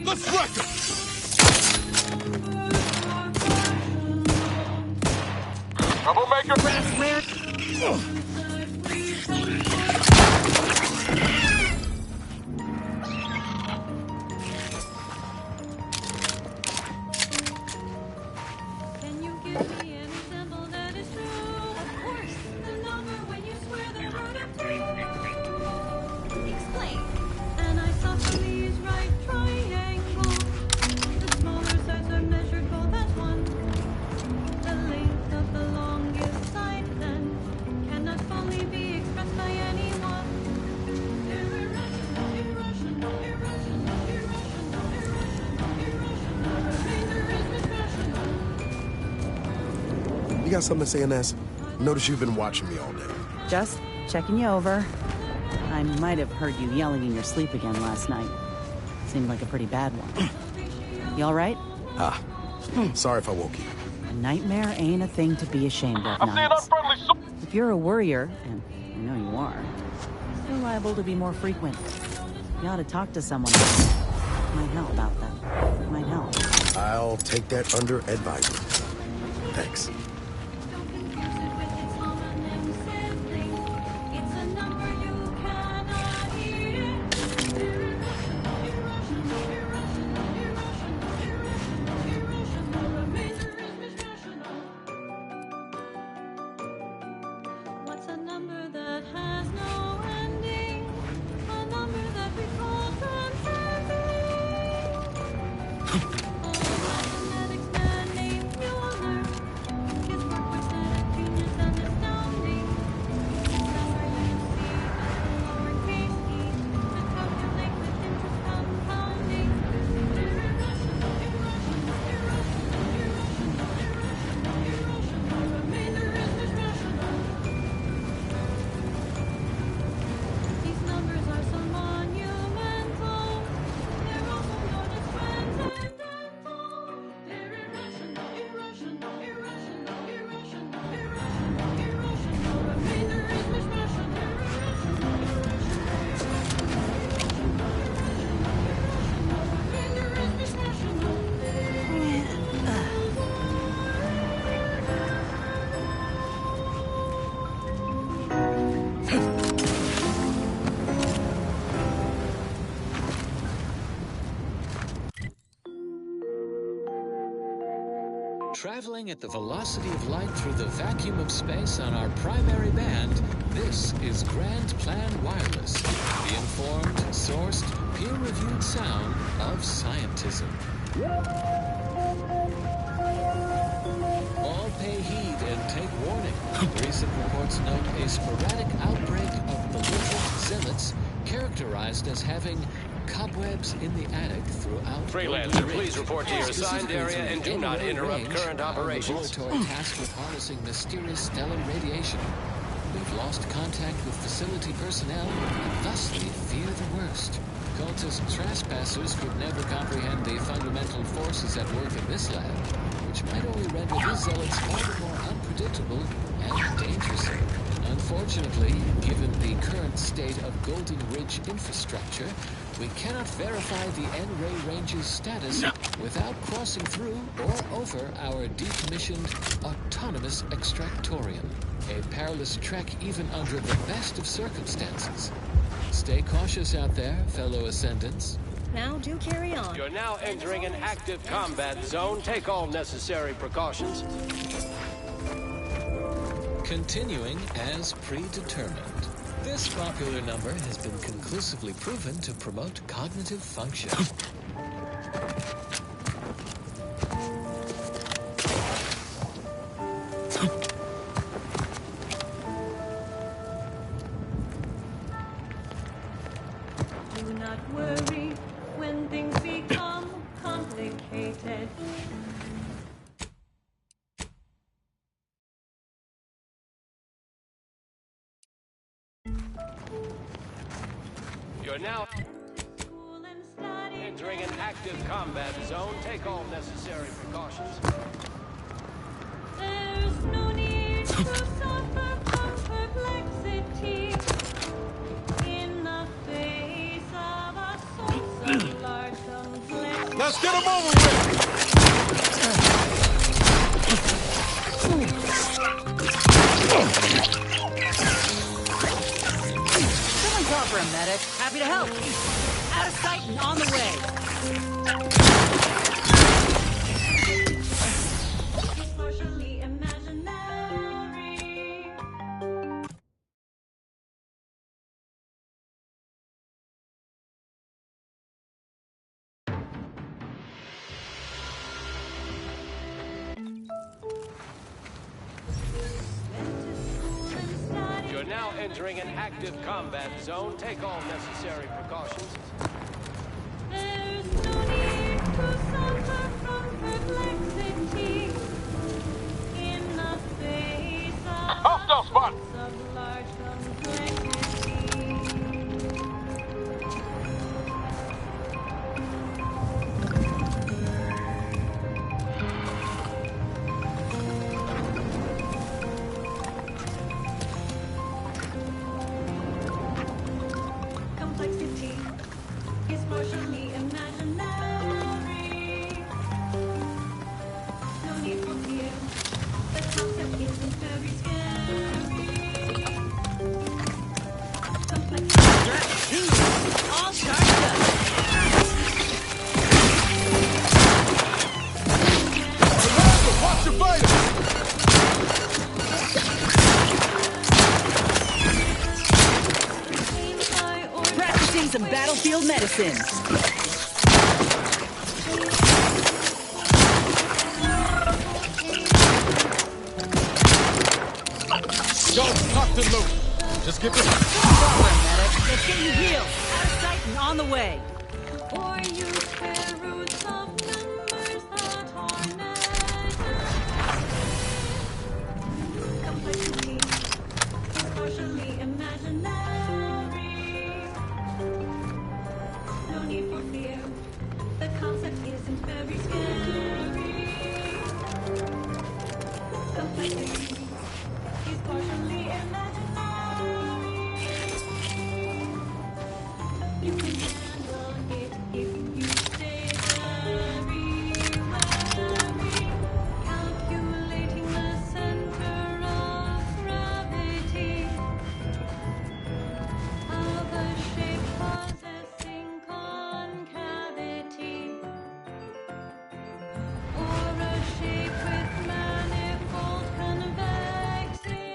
Let's wreck him! Troublemaker! Can you give me an example that is true? Of course, the number when you swear the root of 2. Explain. An isosceles right triangle. The smaller sides are measured both as 1. The length of the longest side then cannot fully be expressed by anyone. Irrational, irrational, irrational, irrational, irrational, irrational. The remainder is rational. You got something to say, Inez? Notice you've been watching me all day. Just checking you over. I might have heard you yelling in your sleep again last night. Seemed like a pretty bad one. You all right? Sorry if I woke you. A nightmare ain't a thing to be ashamed of, Niles. If you're a worrier, and I know you are, you're liable to be more frequent. You ought to talk to someone. Might help about that. Might help. I'll take that under advisement. Thanks. Traveling at the velocity of light through the vacuum of space on our primary band, this is Grand Plan Wireless, the informed, sourced, peer-reviewed sound of scientism. All pay heed and take warning. Recent reports note a sporadic outbreak of belligerent zealots characterized as having cobwebs in the attic throughout. Freelancer, please report to your assigned area and do not interrupt current operations. Laboratory tasked with harnessing mysterious stellar radiation. We've lost contact with facility personnel and thusly fear the worst. Cultist trespassers could never comprehend the fundamental forces at work in this lab, which might only render these zealots all the more unpredictable and dangerous. Unfortunately, given the current state of Golden Ridge infrastructure, we cannot verify the N-ray range's status without crossing through or over our decommissioned autonomous extractorium. A perilous trek even under the best of circumstances. Stay cautious out there, fellow Ascendants. Now do carry on. You're now entering an active combat zone. Take all necessary precautions. Continuing as predetermined. This popular number has been conclusively proven to promote cognitive function. Do not worry when things become complicated. You're now entering an active combat zone. Take all necessary precautions. There's no need to suffer from perplexity in the face of a source of large complexity. Let's get him over with! Someone's off for a medic. Happy to help. Out of sight and on the way. It's partially imaginary. You're now entering an active combat zone. Take all necessary precautions. There's no need to suffer from perplexity in the face of Hostile spot! Complexity is partially imaginary. No need for fear. The concept isn't very scary. Complexity. All charged up. Watch your fighter! Practicing some battlefield medicine. Go, locked and loose. Just get this. Let's get you healed. Out of sight and on the way. Or use fair roots of numbers that are measured. Complexity is partially imaginary. No need for fear. The concept isn't very scary. Complexity is partially imaginary. You can handle it if you stay very wary. Calculating the center of gravity of a shape possessing concavity, or a shape with manifold convexity.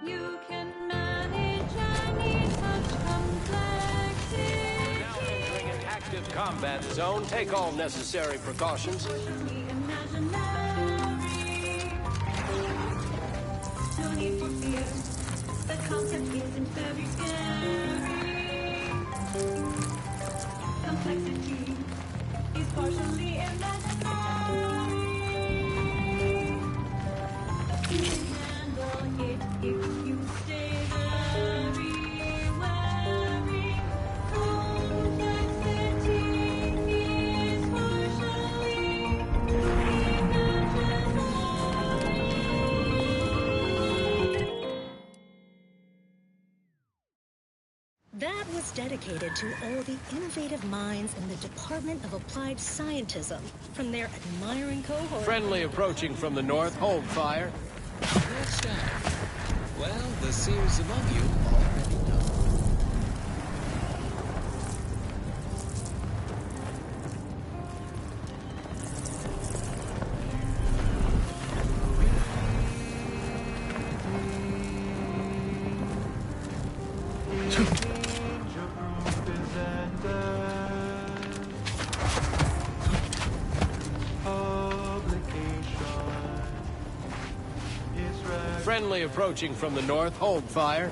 You can manage any such complexity. Now entering an active combat zone. Take all necessary precautions. No need for fear. The concept isn't very scary. Complexity is partially imaginary. You can handle it if you stay very wary. Complexity is partially That was dedicated to all the innovative minds in the Department of Applied Scientism from their admiring cohort. Friendly approaching from the north. Hold fire. Good stuff. Well, the seers among you already know. Friendly approaching from the north. Hold fire.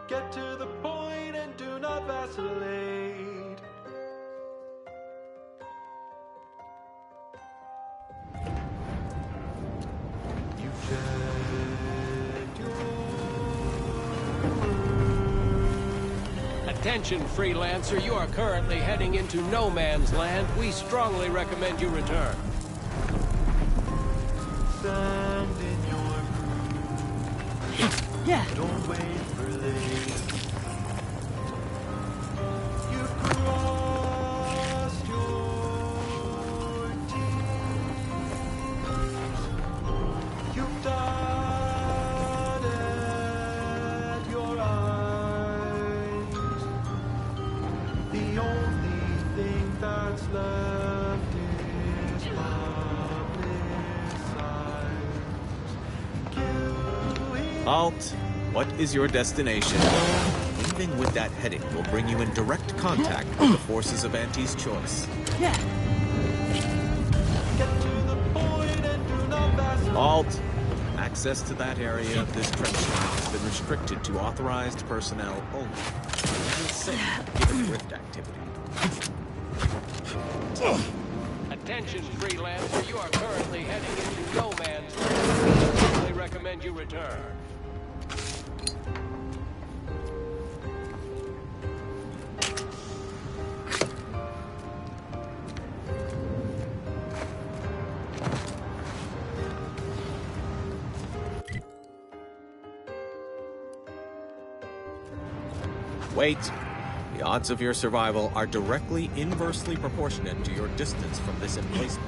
Get to the point and do not vacillate. You checked your Attention, freelancer. You are currently heading into no man's land. We strongly recommend you return. sand in your groove. Yeah. Don't wait for late. You crossed your T's. You've dotted your I's. The only thing that's left is Alt, what is your destination? Leaving with that heading will bring you in direct contact with the forces of Auntie's choice. Alt, access to that area of this trench line has been restricted to authorized personnel only. It is safe given rift activity. Attention, freelancer. You are currently heading into no man's land. I strongly recommend you return. Wait. The odds of your survival are directly inversely proportionate to your distance from this emplacement.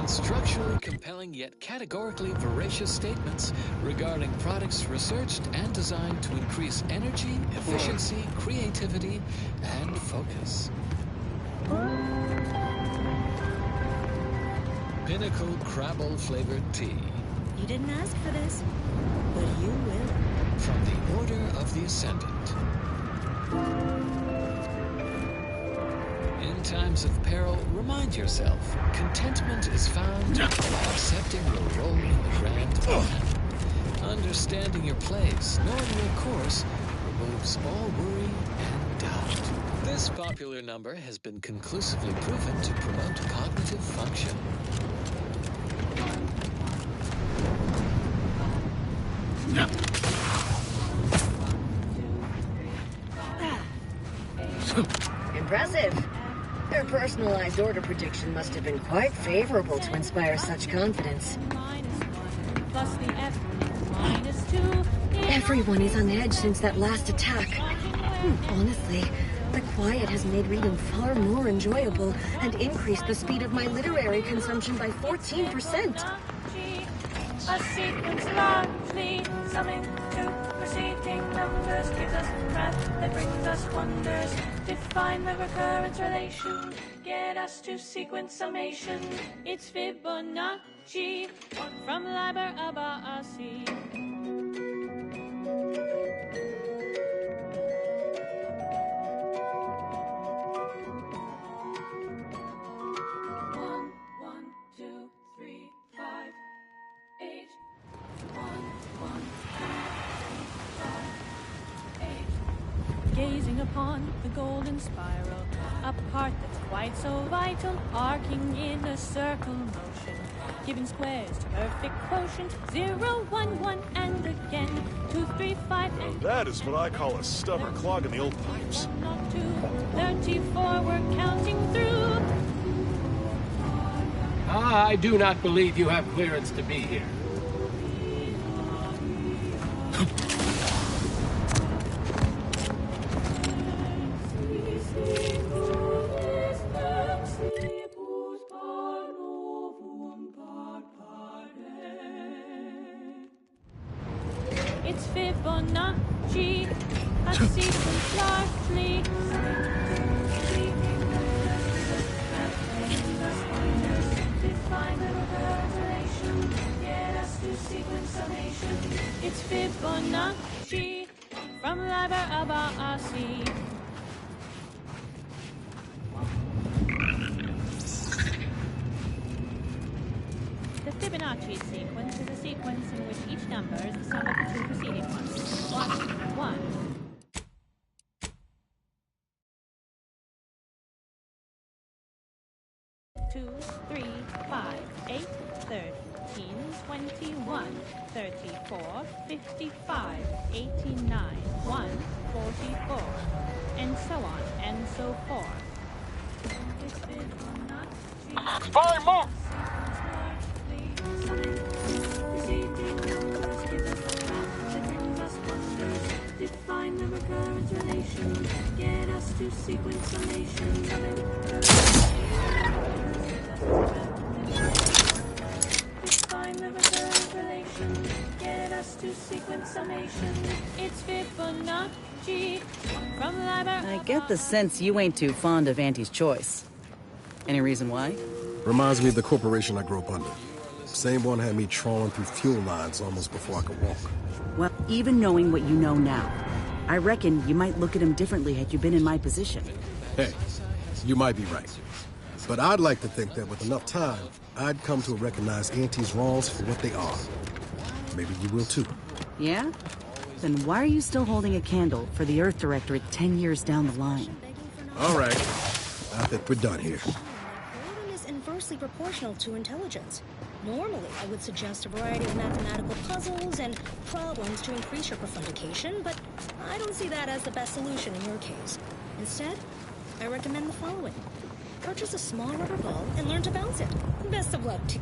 Structurally compelling yet categorically veracious statements regarding products researched and designed to increase energy, efficiency, creativity, and focus. Pinnacle Crabble flavored tea. You didn't ask for this, but you will. From the Order of the Ascendant. In times of peril, remind yourself, contentment is found by accepting your role in the grand plan. Understanding your place, knowing your course, removes all worry and doubt. This popular number has been conclusively proven to promote cognitive function. Impressive. Their personalized order prediction must have been quite favorable to inspire such confidence. Everyone is on edge since that last attack. Honestly, the quiet has made reading far more enjoyable and increased the speed of my literary consumption by 14%. A sequence largely summing to preceding numbers gives us breath that brings us wonders. Define the recurrence relation, get us to sequence summation. It's Fibonacci from Liber Abaasi. Gazing upon the golden spiral, a part that's quite so vital, arcing in a circle motion, giving squares to perfect quotient, 0, 1, 1, and again, 2, 3, 5, and that is what I call a stubborn clog in the old pipes. 2, 34, we're counting through. I do not believe you have clearance to be here. It's Fibonacci, a sequence largely. Define the recurrence relation, get us to sequence summation. It's Fibonacci from Liber Abaasi. The Fibonacci sequence is a sequence in which each number is the sum of the two preceding ones. 1, 1. Two, 3, 5, 8, 13, 21, 34, 55, 89, 1, 44, and so on and so far. Spy, move! Define the recurrent relation. Get us to sequence summation. Define the recurrent relation. Get us to sequence summation. It's Fibonacci from the library. I get the sense you ain't too fond of Auntie's Choice. Any reason why? Reminds me of the corporation I grew up under. Same one had me trawling through fuel lines almost before I could walk. Well, even knowing what you know now, I reckon you might look at him differently had you been in my position. Hey, you might be right. But I'd like to think that with enough time, I'd come to recognize Auntie's wrongs for what they are. Maybe you will too. Yeah? Then why are you still holding a candle for the Earth Directorate 10 years down the line? All right. I think we're done here. Boredom is inversely proportional to intelligence. Normally, I would suggest a variety of mathematical puzzles and problems to increase your profundication, but I don't see that as the best solution in your case. Instead, I recommend the following. Purchase a small rubber ball and learn to bounce it. Best of luck to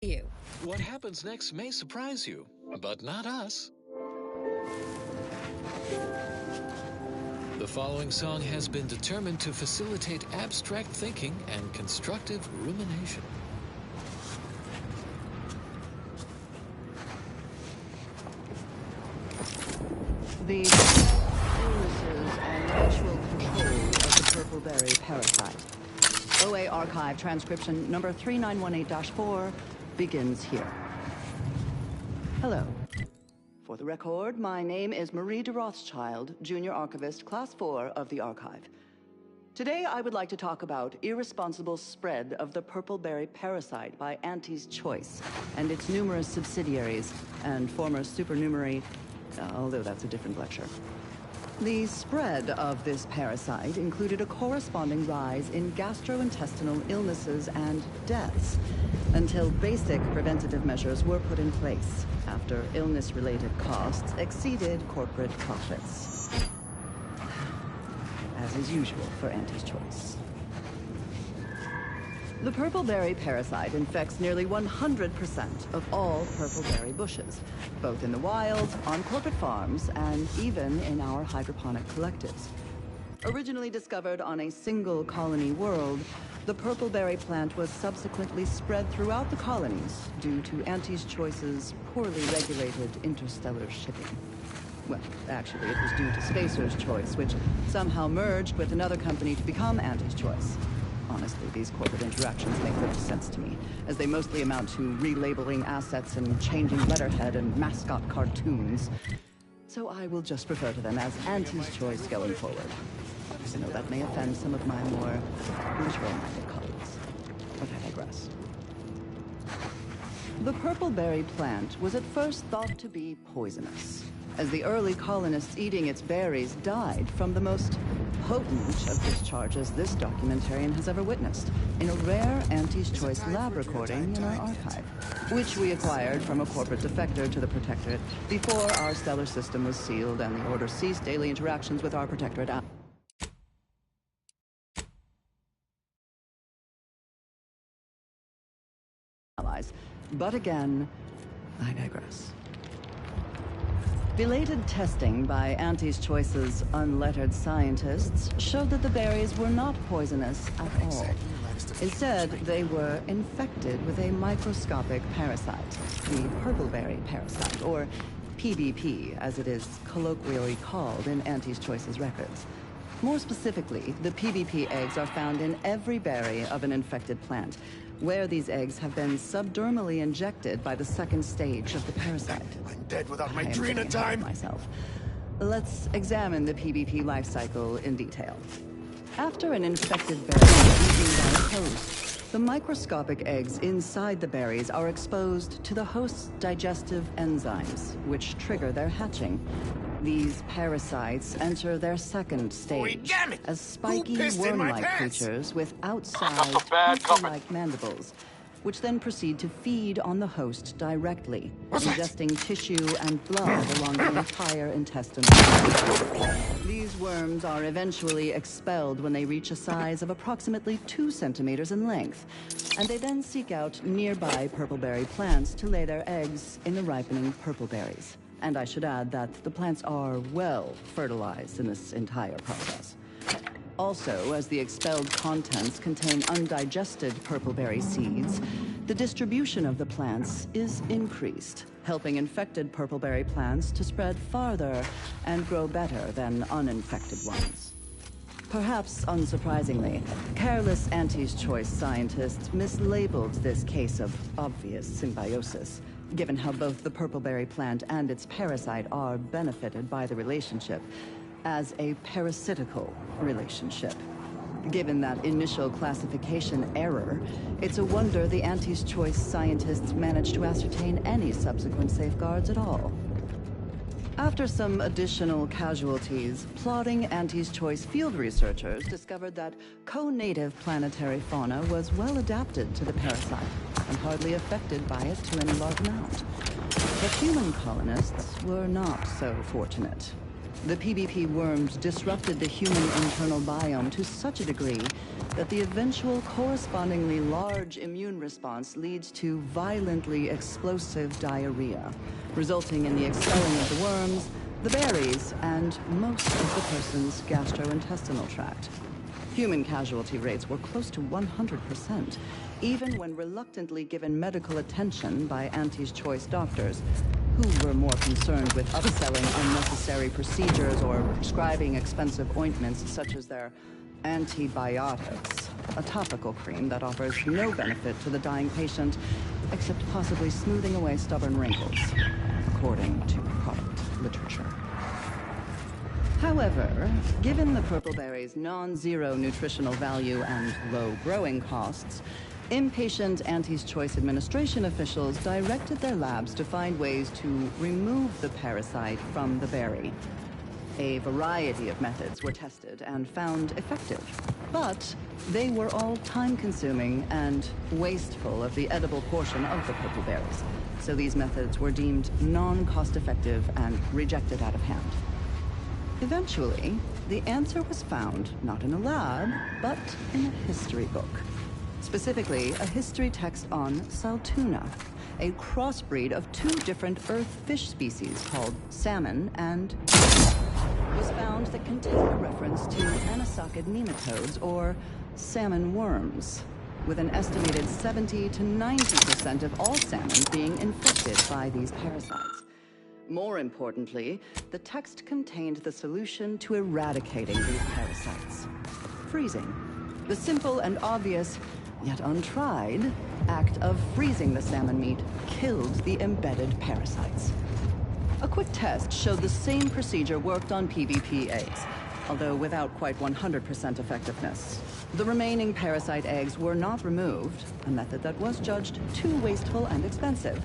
you. What happens next may surprise you, but not us. The following song has been determined to facilitate abstract thinking and constructive rumination. The illnesses and actual control of the purple-berry parasite. OA Archive transcription number 3918-4 begins here. Hello. For the record, my name is Marie de Rothschild, Junior Archivist, Class 4 of the Archive. Today, I would like to talk about irresponsible spread of the purple-berry parasite by Auntie's Choice and its numerous subsidiaries and former supernumerary, although that's a different lecture. The spread of this parasite included a corresponding rise in gastrointestinal illnesses and deaths until basic preventative measures were put in place after illness-related costs exceeded corporate profits. As is usual for Auntie's Choice. The purple-berry parasite infects nearly 100% of all purple-berry bushes, both in the wild, on corporate farms, and even in our hydroponic collectives. Originally discovered on a single colony world, the purple-berry plant was subsequently spread throughout the colonies due to Auntie's Choice's poorly regulated interstellar shipping. Well, actually, it was due to Spacer's Choice, which somehow merged with another company to become Auntie's Choice. Honestly, these corporate interactions make little sense to me, as they mostly amount to relabeling assets and changing letterhead and mascot cartoons. So I will just refer to them as Auntie's Choice going forward. I know that may offend some of my more literal-minded colleagues, but I digress. The purple-berry plant was at first thought to be poisonous, as the early colonists eating its berries died from the most potent of discharges this documentarian has ever witnessed, in a rare Auntie's Choice lab recording in our archive, which we acquired from a corporate defector to the Protectorate before our stellar system was sealed and the Order ceased daily interactions with our Protectorate allies. But again, I digress. Belated testing by Auntie's Choice's unlettered scientists showed that the berries were not poisonous at all. Instead, they were infected with a microscopic parasite, the purpleberry parasite, or PBP, as it is colloquially called in Auntie's Choice's records. More specifically, the PBP eggs are found in every berry of an infected plant, where these eggs have been subdermally injected by the second stage of the parasite. I'm dead without my Trina time. Myself. Let's examine the PBP life cycle in detail. After an infected berry is eaten by a host, the microscopic eggs inside the berries are exposed to the host's digestive enzymes, which trigger their hatching. These parasites enter their second stage as spiky worm-like creatures with outsized, like mandibles. which then proceed to feed on the host directly, ingesting tissue and blood along the entire intestinal tract. These worms are eventually expelled when they reach a size of approximately 2 centimeters in length, and they then seek out nearby purpleberry plants to lay their eggs in the ripening purpleberries. And I should add that the plants are well fertilized in this entire process. Also, as the expelled contents contain undigested purpleberry seeds, the distribution of the plants is increased, helping infected purpleberry plants to spread farther and grow better than uninfected ones. Perhaps unsurprisingly, careless Auntie's Choice scientists mislabeled this case of obvious symbiosis, given how both the purpleberry plant and its parasite are benefited by the relationship, as a parasitical relationship. Given that initial classification error, it's a wonder the Auntie's Choice scientists managed to ascertain any subsequent safeguards at all. After some additional casualties, plodding Auntie's Choice field researchers discovered that co-native planetary fauna was well adapted to the parasite and hardly affected by it to any large amount. But human colonists were not so fortunate. The PBP worms disrupted the human internal biome to such a degree that the eventual correspondingly large immune response leads to violently explosive diarrhea, resulting in the expelling of the worms, the berries, and most of the person's gastrointestinal tract. Human casualty rates were close to 100%, even when reluctantly given medical attention by Auntie's Choice doctors, who were more concerned with upselling unnecessary procedures or prescribing expensive ointments such as their antibiotics, a topical cream that offers no benefit to the dying patient except possibly smoothing away stubborn wrinkles, according to product literature. However, given the purpleberry's non-zero nutritional value and low growing costs, impatient Auntie's Choice administration officials directed their labs to find ways to remove the parasite from the berry. A variety of methods were tested and found effective, but they were all time-consuming and wasteful of the edible portion of the purpleberries, so these methods were deemed non-cost-effective and rejected out of hand. Eventually, the answer was found not in a lab, but in a history book. Specifically, a history text on Saltuna, a crossbreed of 2 different earth fish species called salmon and was found that contained a reference to anisakid nematodes, or salmon worms, with an estimated 70 to 90% of all salmon being infected by these parasites. More importantly, the text contained the solution to eradicating these parasites: freezing. The simple and obvious, yet untried, act of freezing the salmon meat killed the embedded parasites. A quick test showed the same procedure worked on PVP eggs, although without quite 100% effectiveness. The remaining parasite eggs were not removed, a method that was judged too wasteful and expensive,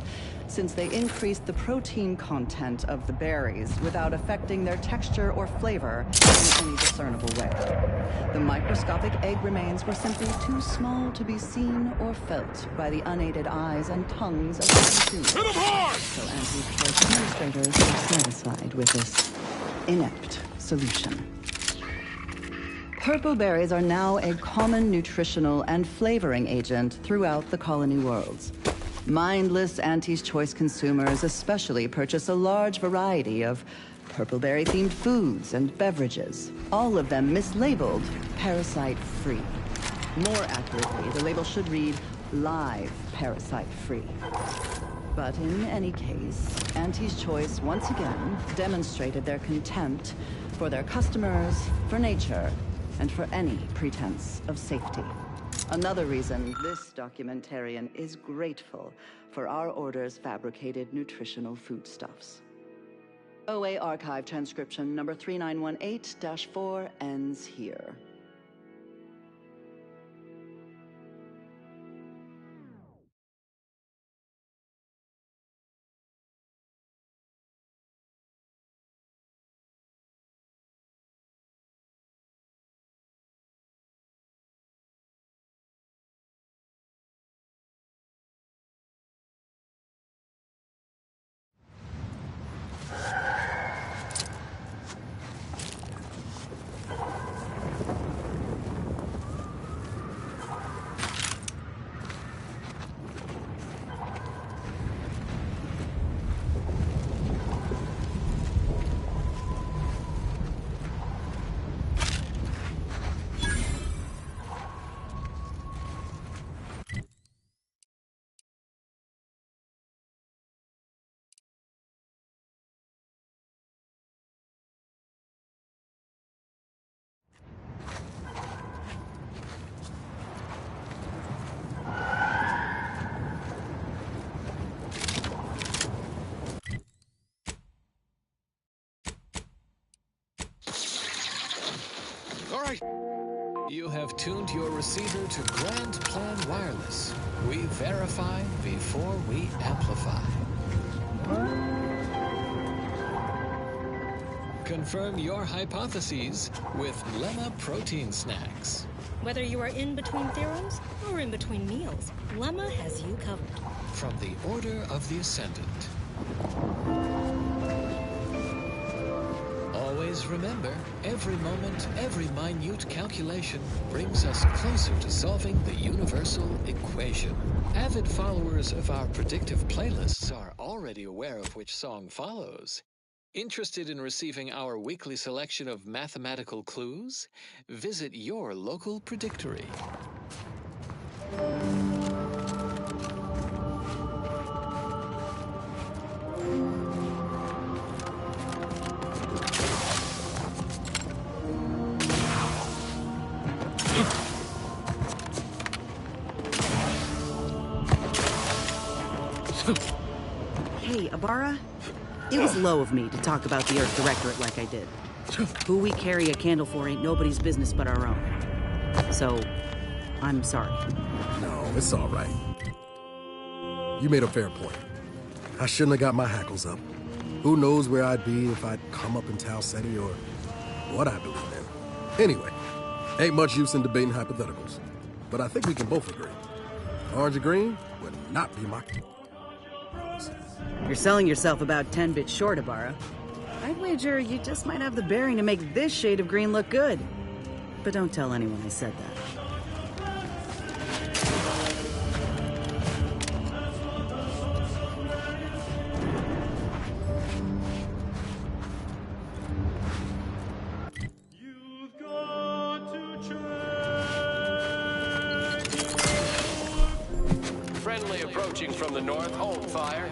since they increased the protein content of the berries without affecting their texture or flavor in any discernible way. The microscopic egg remains were simply too small to be seen or felt by the unaided eyes and tongues of the consumers. So Auntie's Choice administrators were satisfied with this inept solution. Purpleberries are now a common nutritional and flavoring agent throughout the colony worlds. Mindless Auntie's Choice consumers especially purchase a large variety of purpleberry-themed foods and beverages, all of them mislabeled parasite-free. More accurately, the label should read live parasite-free. But in any case, Auntie's Choice once again demonstrated their contempt for their customers, for nature, and for any pretense of safety. Another reason this documentarian is grateful for our order's fabricated nutritional foodstuffs. OA Archive transcription number 3918-4 ends here. right. You have tuned your receiver to Grand Plan Wireless. We verify before we amplify. Confirm your hypotheses with Lemma Protein Snacks. Whether you are in between theorems or in between meals, Lemma has you covered. From the Order of the Ascendant. Always remember, every moment, every minute calculation brings us closer to solving the universal equation. Avid followers of our predictive playlists are already aware of which song follows. Interested in receiving our weekly selection of mathematical clues? Visit your local predictory. Hey, Abara. It was low of me to talk about the Earth Directorate like I did. Who we carry a candle for ain't nobody's business but our own. So, I'm sorry. No, it's all right. You made a fair point. I shouldn't have got my hackles up. Who knows where I'd be if I'd come up in Tau Ceti or what I believe in. Anyway, ain't much use in debating hypotheticals. But I think we can both agree. Orange or green would not be my... You're selling yourself about 10 bits short, Abara. I'd wager you just might have the bearing to make this shade of green look good. But don't tell anyone I said that. Friendly approaching from the north. Hold fire.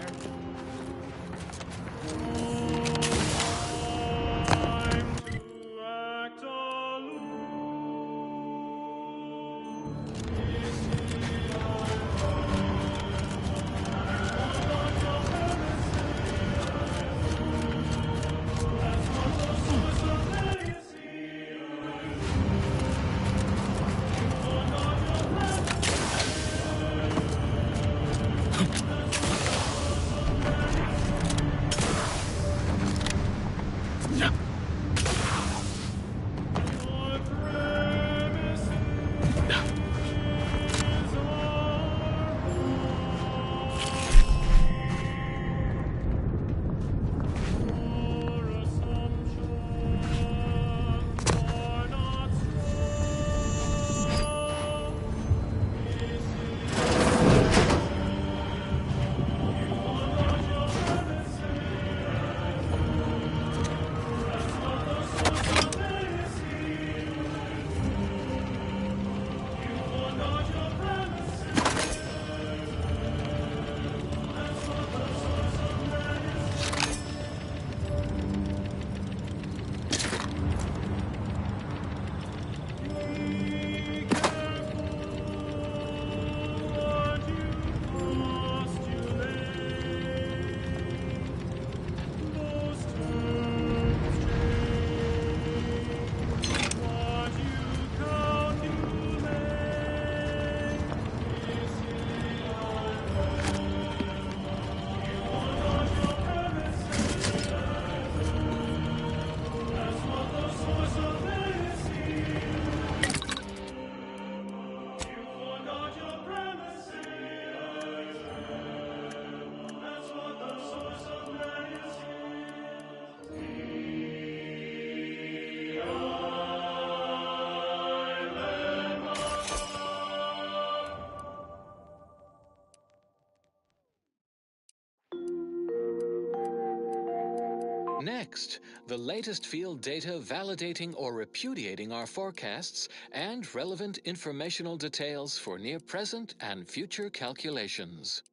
Next, the latest field data validating or repudiating our forecasts and relevant informational details for near-present and future calculations.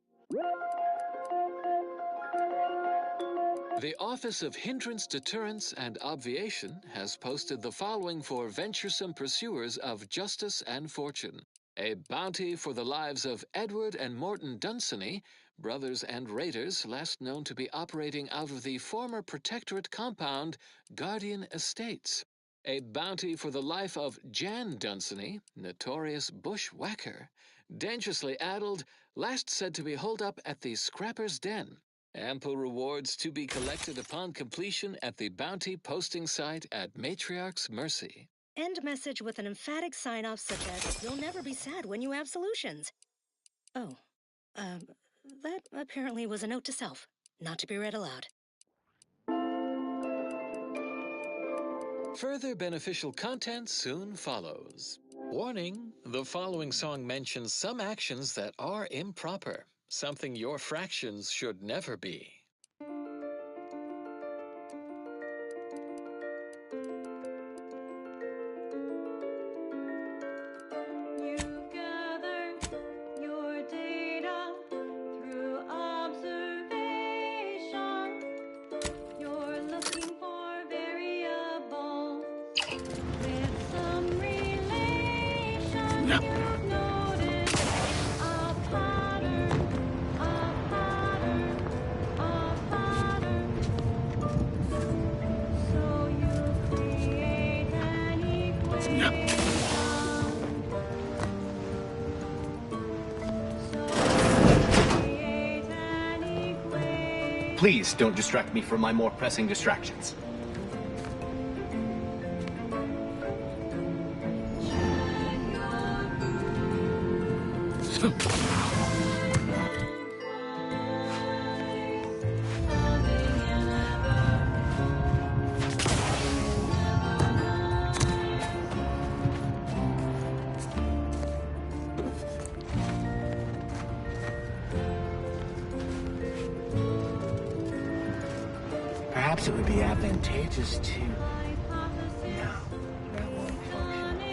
The Office of Hindrance Deterrence and Obviation has posted the following for venturesome pursuers of justice and fortune. A bounty for the lives of Edward and Morton Dunsany, brothers and raiders last known to be operating out of the former Protectorate compound, Guardian Estates. A bounty for the life of Jan Dunsany, notorious bushwhacker, dangerously addled, last said to be holed up at the Scrapper's Den. Ample rewards to be collected upon completion at the bounty posting site at Matriarch's Mercy. End message with an emphatic sign-off such as, "You'll never be sad when you have solutions." Oh, that apparently was a note to self, not to be read aloud. Further beneficial content soon follows. Warning, the following song mentions some actions that are improper, something your fractions should never be. You gather your data through observation. You're looking for variables with some relation. You've noticed a pattern, a pattern, a pattern. So you create an equation. Please don't distract me from my more pressing distractions. Perhaps it would be advantageous to... No, that won't function.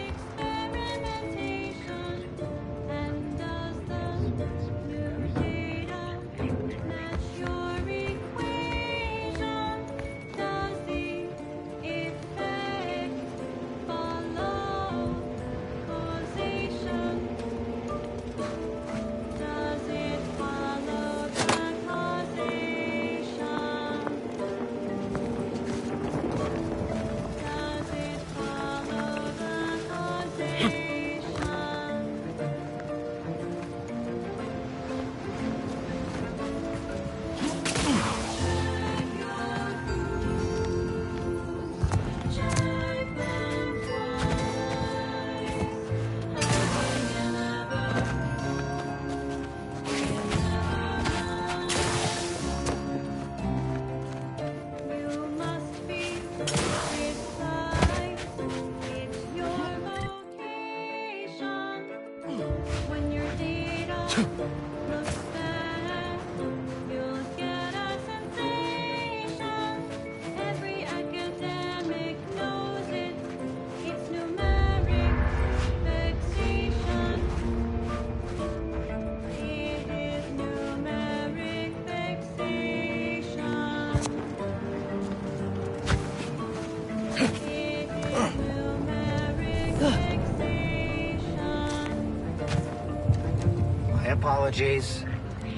Apologies.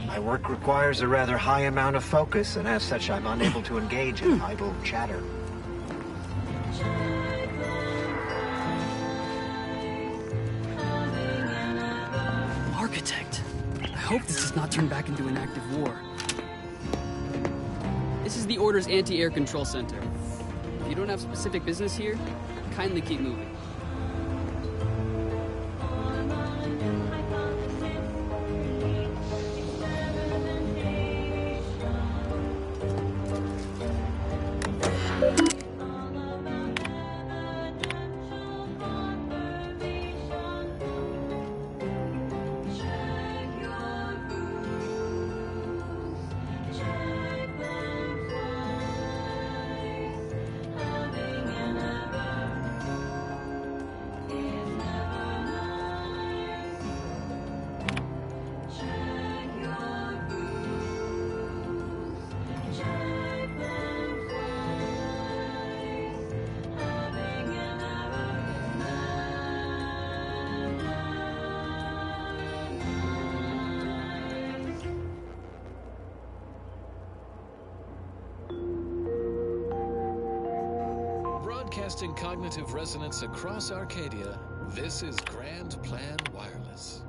My work requires a rather high amount of focus, and as such, I'm unable to engage in idle chatter. Architect. I hope this does not turn back into an active war. This is the Order's anti-air control center. If you don't have specific business here, kindly keep moving. Broadcasting cognitive resonance across Arcadia, this is Grand Plan Wireless.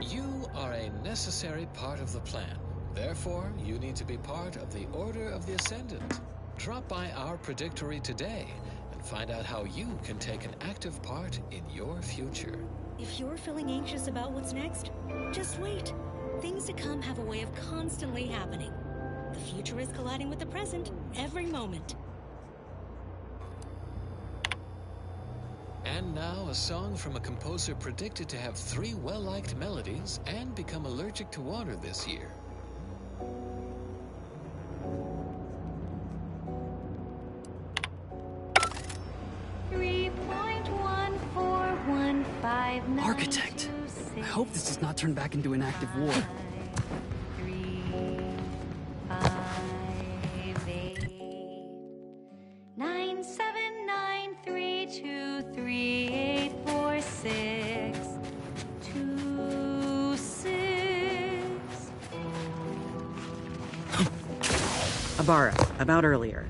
You are a necessary part of the plan. Therefore, you need to be part of the Order of the Ascendant. Drop by our predictory today and find out how you can take an active part in your future. If you're feeling anxious about what's next, just wait. Things to come have a way of constantly happening. The future is colliding with the present every moment. And now, a song from a composer predicted to have 3 well-liked melodies and become allergic to water this year. Architect, I hope this does not turn back into an active war. 9, 7, 9, 3, 2, 3, 8, 4, 6, 2, 6. Abara, about earlier.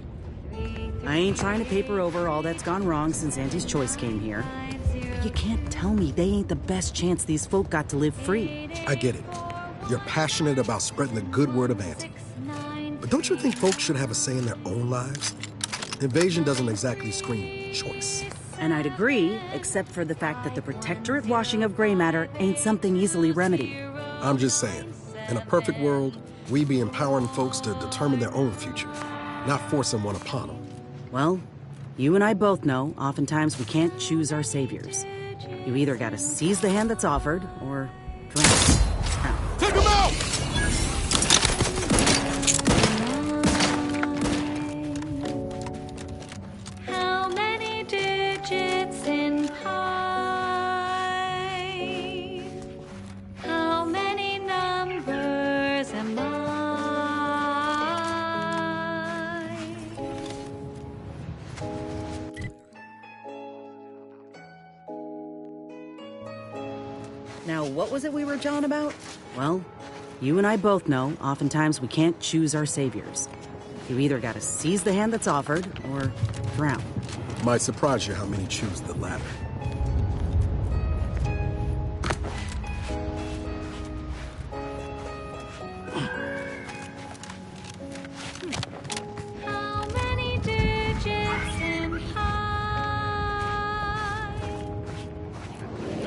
I ain't trying to paper over all that's gone wrong since Auntie's Choice came here. But you can't tell me they ain't the best chance these folk got to live free. I get it. You're passionate about spreading the good word of Auntie. But don't you think folks should have a say in their own lives? Invasion doesn't exactly scream choice. And I'd agree, except for the fact that the protectorate washing of gray matter ain't something easily remedied. I'm just saying, in a perfect world, we'd be empowering folks to determine their own future, not forcing one upon them. Well, you and I both know oftentimes we can't choose our saviors. You either gotta seize the hand that's offered, or drown. Take him out! How many digits in pi? How many numbers am I? Now, what was it we were jawing about? Well, you and I both know oftentimes we can't choose our saviors. You either gotta seize the hand that's offered, or drown. Might surprise you how many choose the latter. How many digits in pi?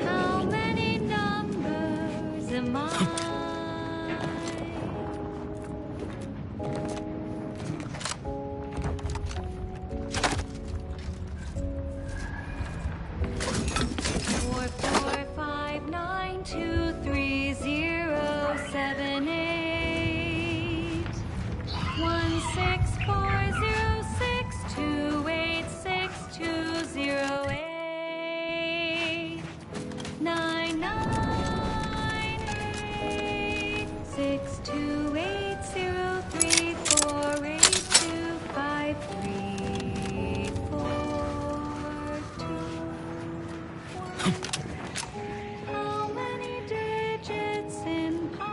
How many numbers am I? 4, 4, 5, 9, 2, 3, 0, 7, 8. 1, 6, 4, 0, 6, 2, 8, 6, 2, 0, 8. 9, 9, 8. 6, 2, 8, 0, 3, 4, 8, 2, 5, 3, 4, 2. How many digits in pi?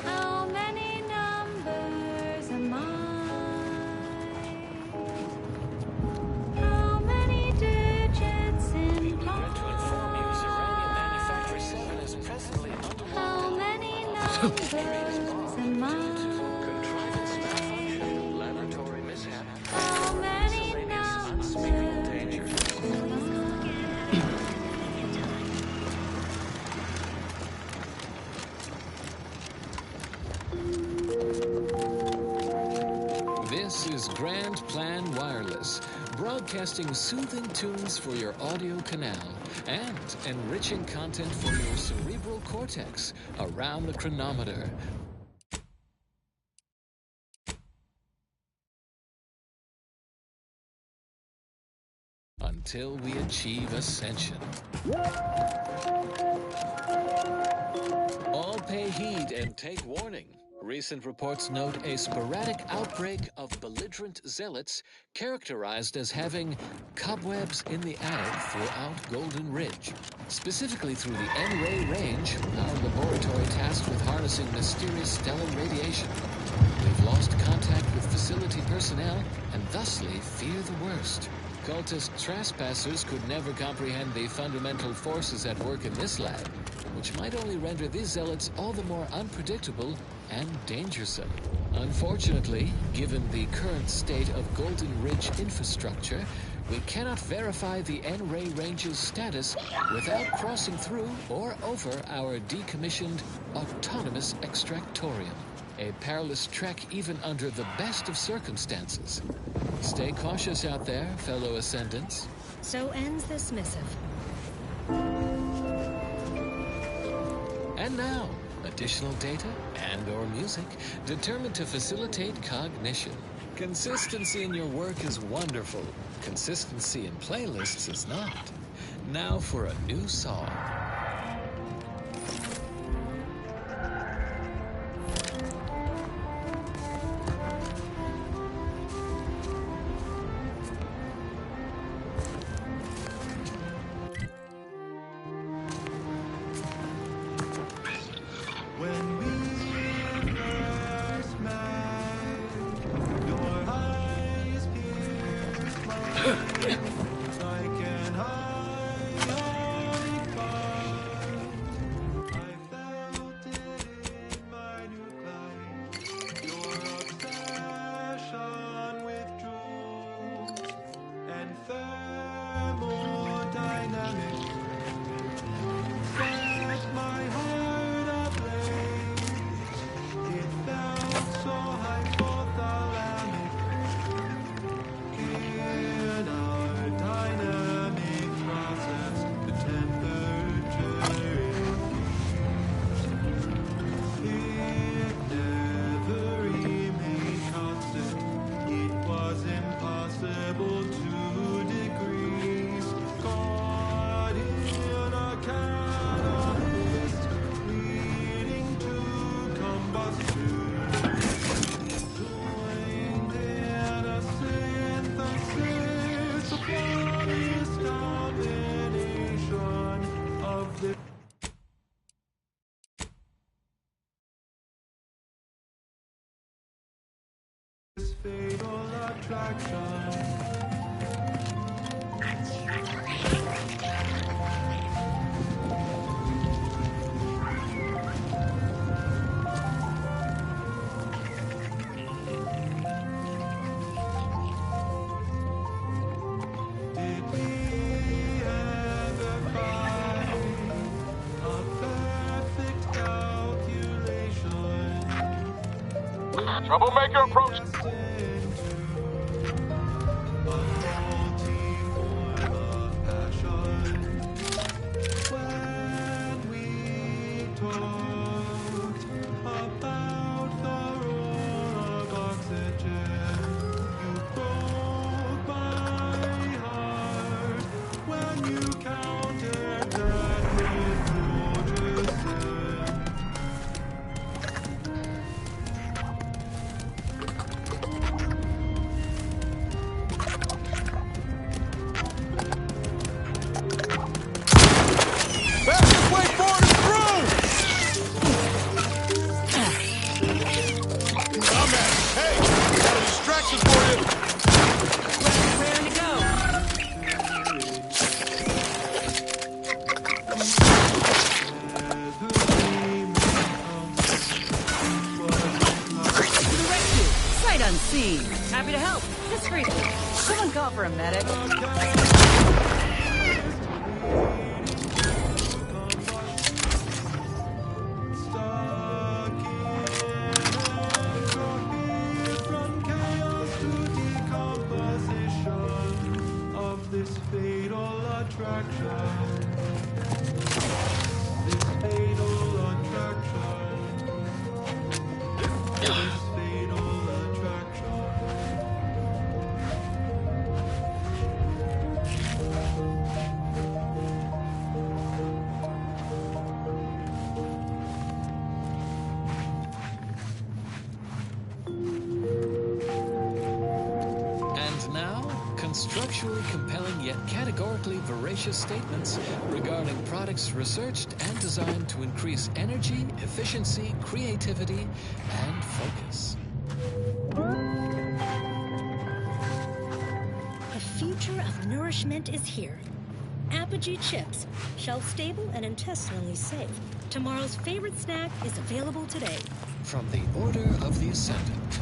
How many numbers am I? How many digits in pi? How many numbers am I? How many numbers? This is Grand Plan Wireless, broadcasting soothing tunes for your audio canal and enriching content for your cerebral cortex around the chronometer. Until we achieve ascension. All pay heed and take warning. Recent reports note a sporadic outbreak of belligerent zealots characterized as having cobwebs in the attic throughout Golden Ridge. Specifically through the N-ray range, our laboratory tasked with harnessing mysterious stellar radiation. We've lost contact with facility personnel and thusly fear the worst. Cultist trespassers could never comprehend the fundamental forces at work in this lab, which might only render these zealots all the more unpredictable and dangersome. Unfortunately, given the current state of Golden Ridge infrastructure, we cannot verify the N-ray range's status without crossing through or over our decommissioned autonomous extractorium. A perilous trek even under the best of circumstances. Stay cautious out there, fellow Ascendants. So ends this missive. And now, additional data and/or music determined to facilitate cognition. Consistency in your work is wonderful. Consistency in playlists is not. Now for a new song. When we first met, your eyes pierced mine like an ionic bond. I felt it in my nuclei, your obsession with jewels and thermodynamics set my heart ablaze. It felt so hypothalamic in our dynamic process. The temperature it never remained constant. It was impossible to decrease. Caught in a catalyst leading to combustion. Joined in a synthesis, the funniest combination of this fatal attraction. Did we ever find a perfect calculation? Troublemaker approach. A faulty form of passion. When we talked about the role of oxygen, you broke my heart when you countered that with Rogerson. Fastest way forward is through! Combat! Hey! Got a distraction for you! Raring to go. To the rescue. Sight unseen. Happy to help. Discreetly. Someone call for a medic. Stuck in entropy from chaos to decomposition of this fatal attraction. This fatal attraction. This fatal attraction. structurally compelling yet categorically veracious statements regarding products researched and designed to increase energy, efficiency, creativity, and focus. The future of nourishment is here. Apogee chips, shelf-stable and intestinally safe. Tomorrow's favorite snack is available today. From the Order of the Ascendant.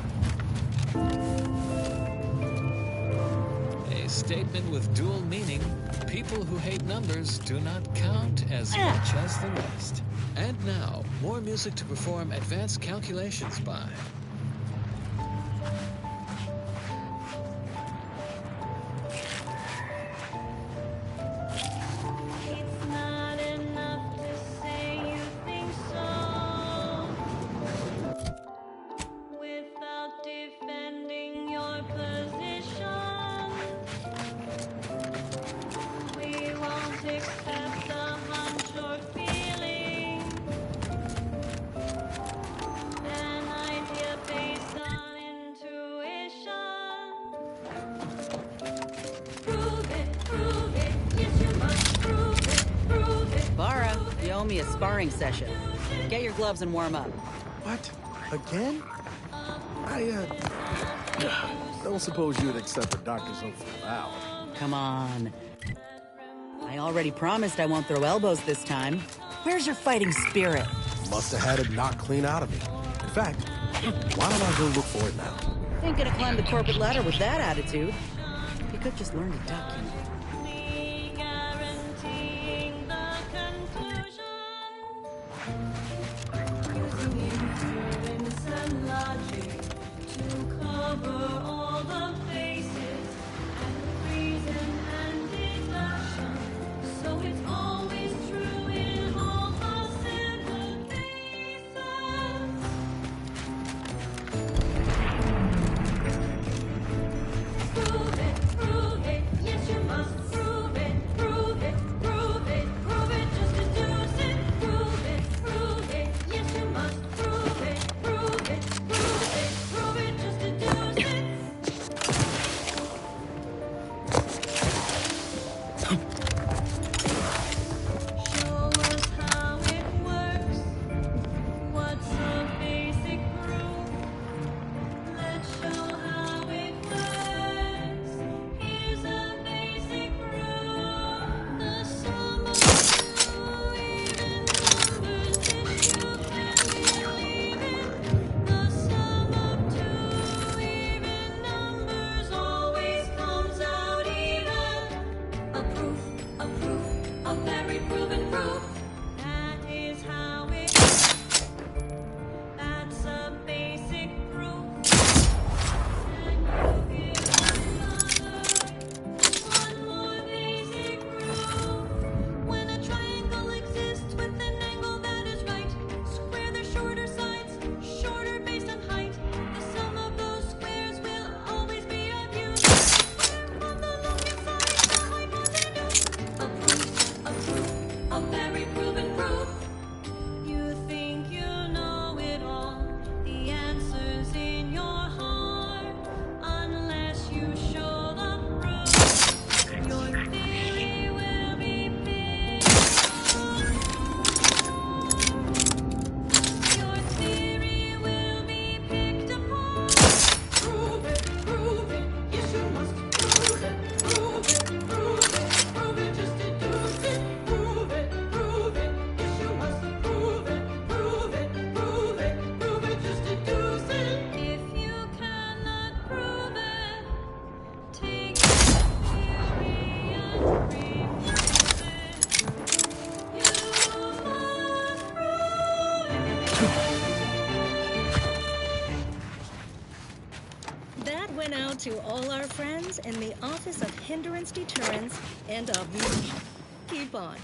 A statement with dual meaning. People who hate numbers do not count as much as the rest. And now, more music to perform advanced calculations by. Bara, you owe me a sparring session. Get your gloves and warm up. What? Again? I don't suppose you'd accept the doctor's oath for Flawed. Come on. I already promised I won't throw elbows this time. Where's your fighting spirit? Must have had it knocked clean out of me. In fact, why don't I go look for it now? Ain't gonna climb the corporate ladder with that attitude. You could just learn to duck, you know. To all our friends in the Office of Hindrance Deterrence and of keep on.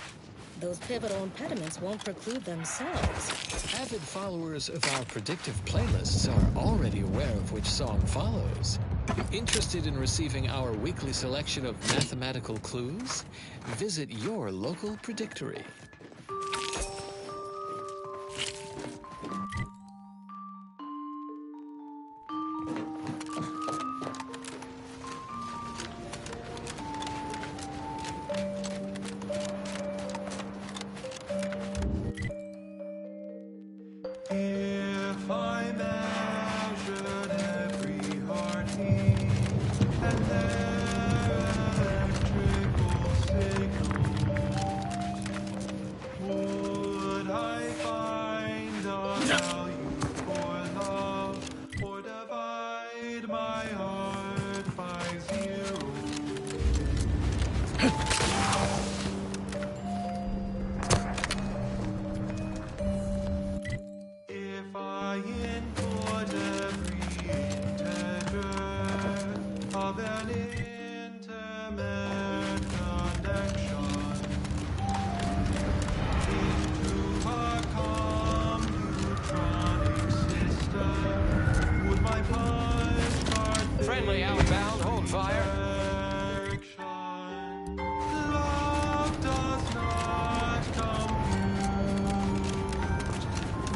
Those pivotal impediments won't preclude themselves. Avid followers of our predictive playlists are already aware of which song follows. Interested in receiving our weekly selection of mathematical clues? Visit your local predictory.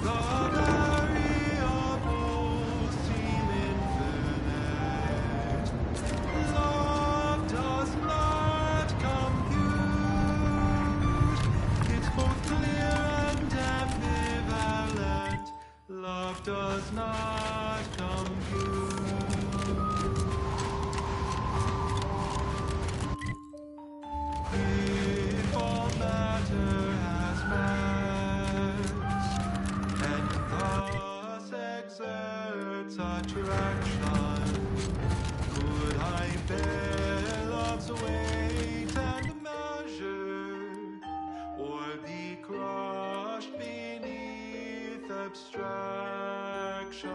The variables seem infinite. Love does not compute. It's both clear and ambivalent. Love does not compute. If all matter has mass, and thus exerts attraction, could I bear love's weight and measure, or be crushed beneath abstraction?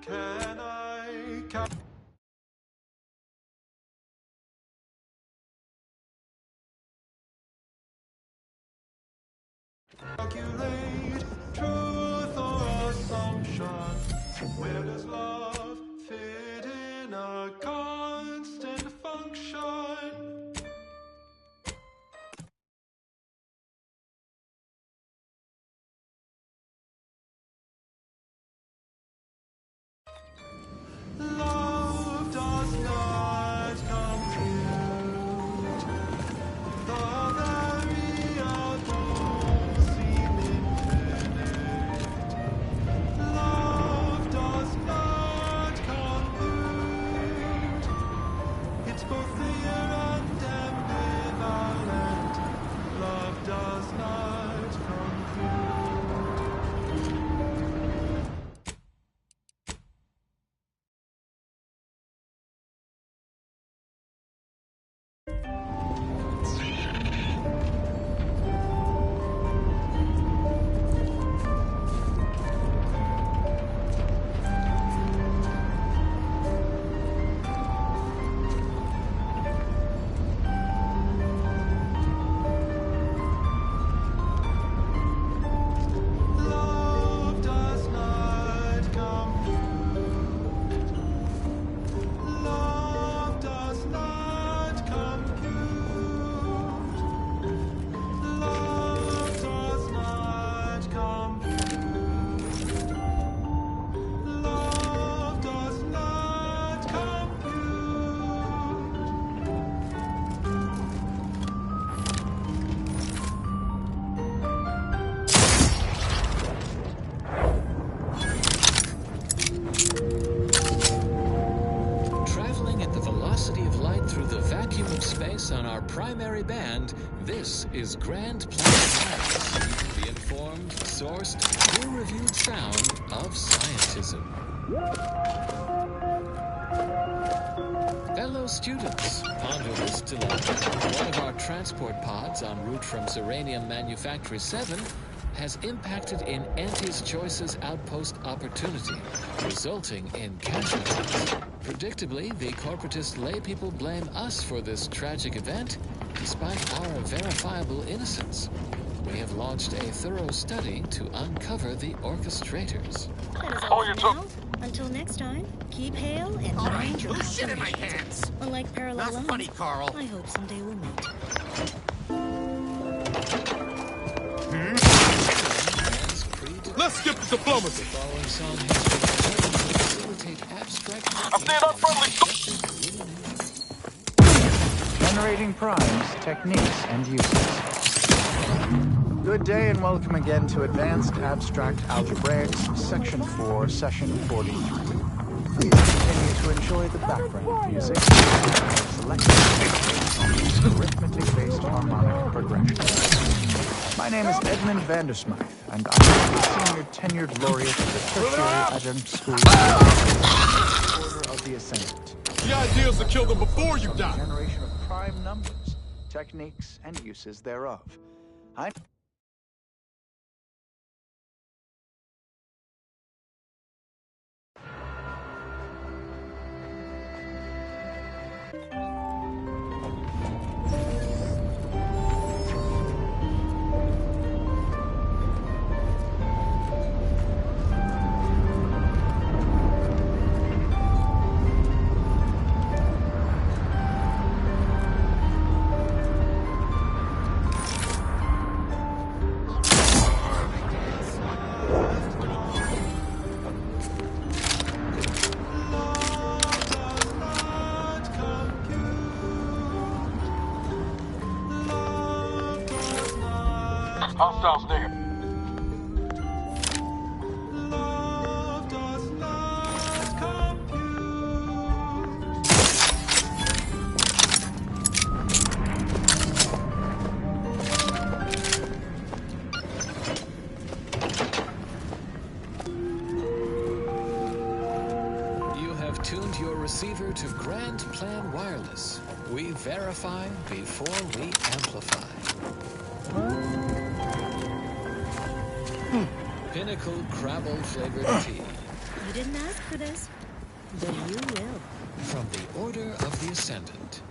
Can I calculate truth or assumption? Where does love fit in a constant function? Love does not compute. The variables seem infinite. Love does not compute. It's both clear and ambivalent. Love does not compute. Love does not compute. Love does not compute. Love does not compute. Love does not compute. Traveling at the velocity of light through the vacuum of space on our primary band, this is Grand Planet Science, the informed, sourced, peer-reviewed sound of scientism. Fellow students, ponder this dilemma. One of our transport pods en route from Serenium Manufactory 7 has impacted in Auntie's Choice's outpost opportunity, resulting in casualties. Predictably, the corporatist laypeople blame us for this tragic event, despite our verifiable innocence. We have launched a thorough study to uncover the orchestrators. That is all for now. Until next time, keep hail and mind your shit in my conversations. hands. Unlike parallel Not lines, funny, Carl. I hope someday we'll meet. Let's skip the diplomacy. The following song has been recorded to facilitate abstract I'm staying up friendly. Generating primes, techniques, and uses. Good day and welcome again to Advanced Abstract Algebraics, Section 4, Session 43. Please continue to enjoy the background music selected based on arithmetic-based harmonic progression. My name is Edmund Vandersmythe, and I am the Senior Tenured Laureate of the Tertiary Adjunct School Order of the Ascendant. The idea is to kill them before you die. Generation of prime numbers, techniques, and uses thereof. Hostiles near. Love does not compute. You have tuned your receiver to Grand Plan Wireless. We verify before we amplify. Pinnacle Crabble flavored tea. You didn't ask for this, but you will. From the Order of the Ascendant.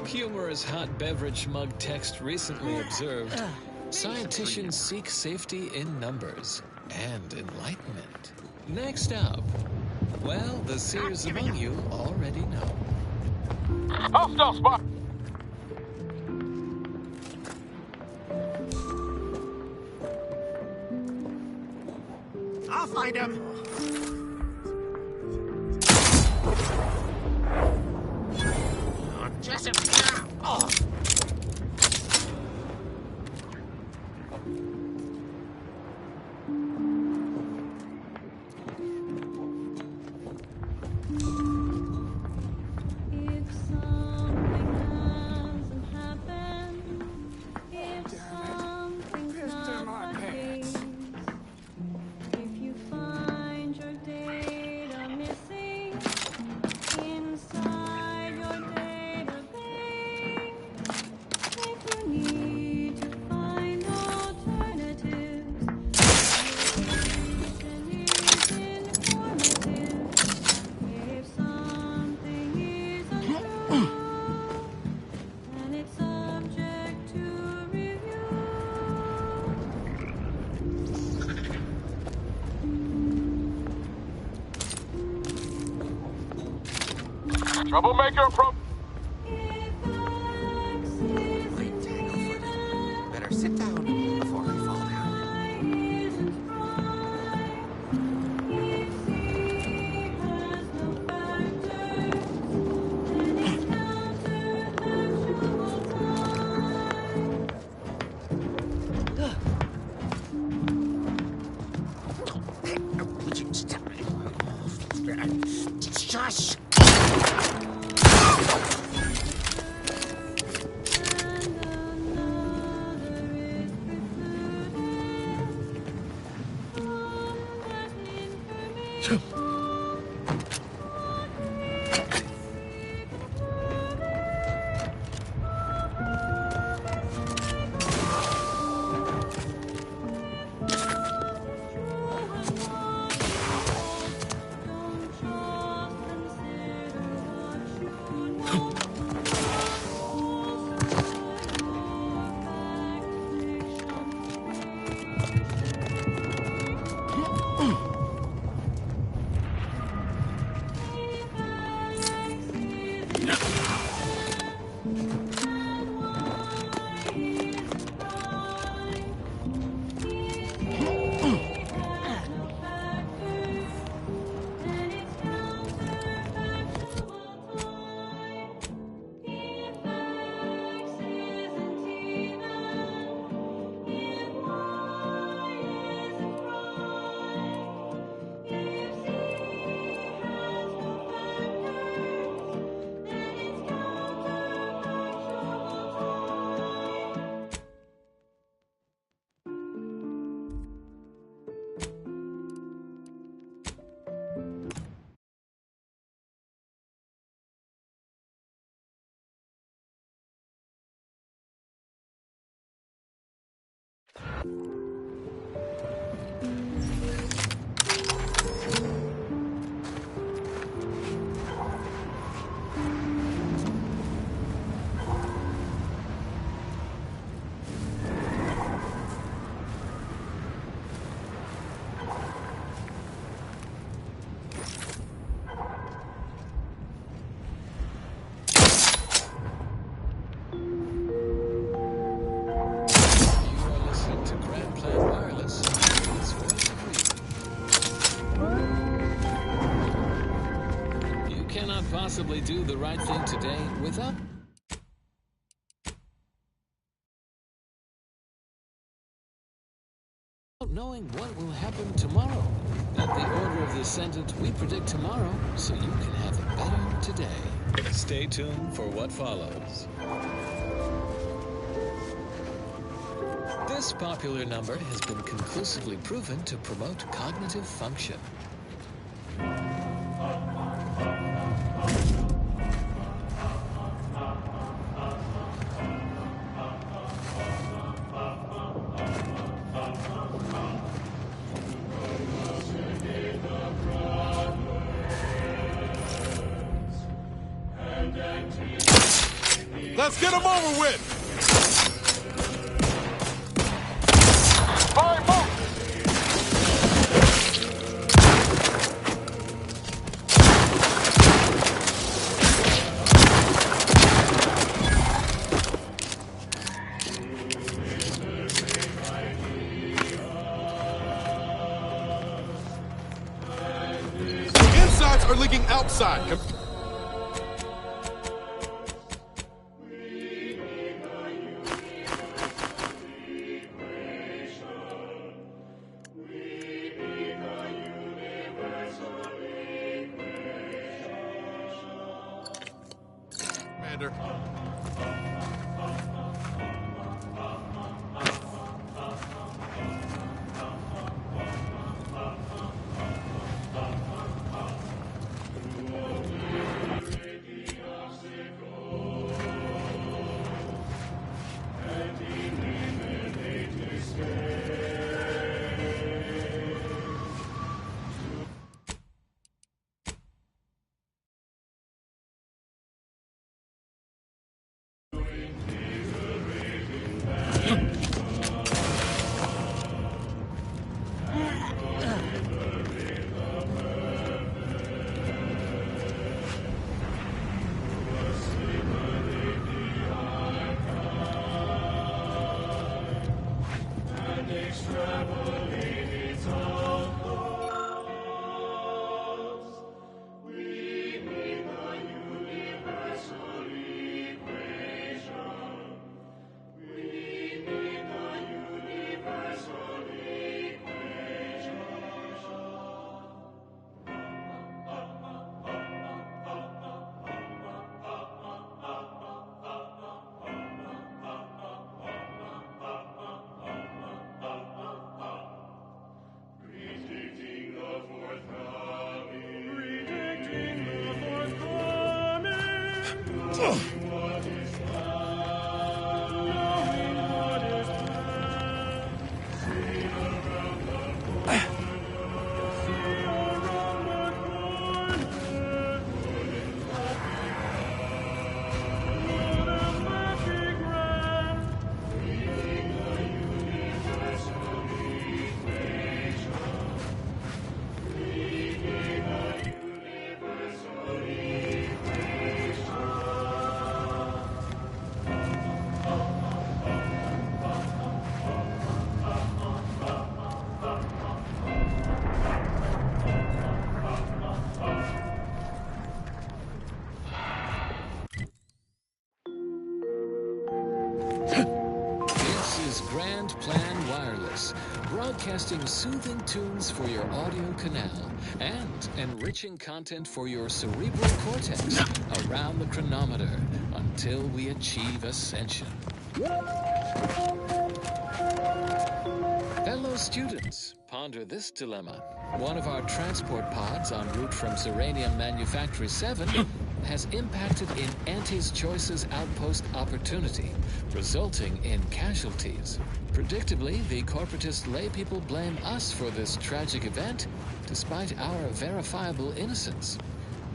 Humorous hot beverage mug text recently observed, scienticians seek safety in numbers and enlightenment. Next up, well, the seers among you already know. Hostile spot. I'll find him. Jessup now. Oh. If something hasn't happened, if something's not the case, if you find your data missing inside your database, if you need to find alternatives, information is informative. If something isn't true, and it's subject to review. Troublemaker approach. Better sit down before I fall down. Would you stop? Shush! Possibly do the right thing today without knowing what will happen tomorrow. At the order of the Ascendant, we predict tomorrow so you can have it better today. Stay tuned for what follows. This popular number has been conclusively proven to promote cognitive function. Let's get him over with! Fire, move! Insides are leaking outside. Commander. Broadcasting soothing tunes for your audio canal and enriching content for your cerebral cortex around the chronometer until we achieve ascension. Fellow students, ponder this dilemma. One of our transport pods en route from Zeranium Manufactory 7 has impacted in Auntie's Choice's outpost opportunity, resulting in casualties. Predictably, the corporatist laypeople blame us for this tragic event, despite our verifiable innocence.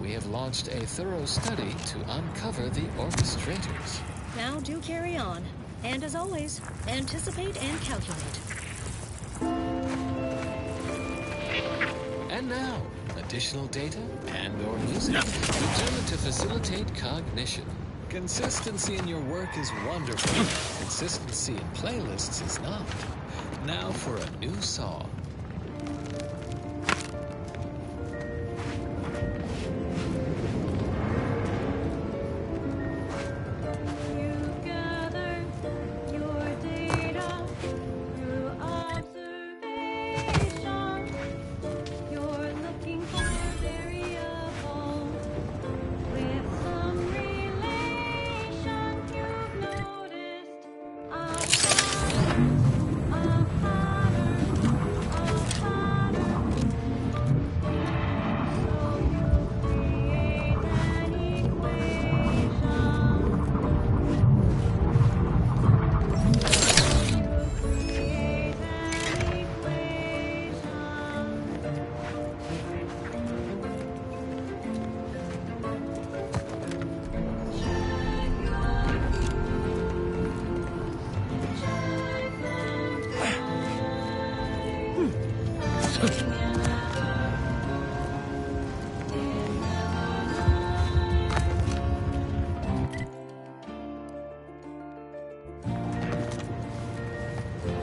We have launched a thorough study to uncover the orchestrators. Now do carry on. And as always, anticipate and calculate. And now, additional data and/or music determined to facilitate cognition. Consistency in your work is wonderful. Consistency in playlists is not. Now for a new song. Gather your data through observation.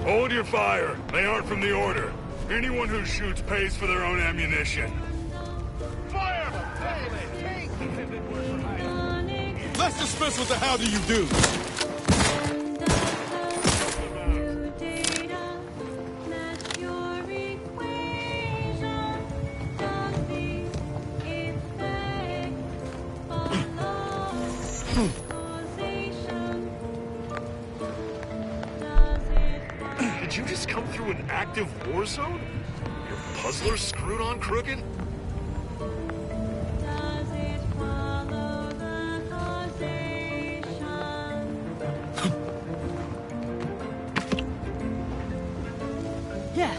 Hold your fire. They aren't from the Order. Anyone who shoots pays for their own ammunition. Fire! Let's dismiss with the how do you do. Did you just come through an active war zone? Your puzzler screwed on crooked? Yeah.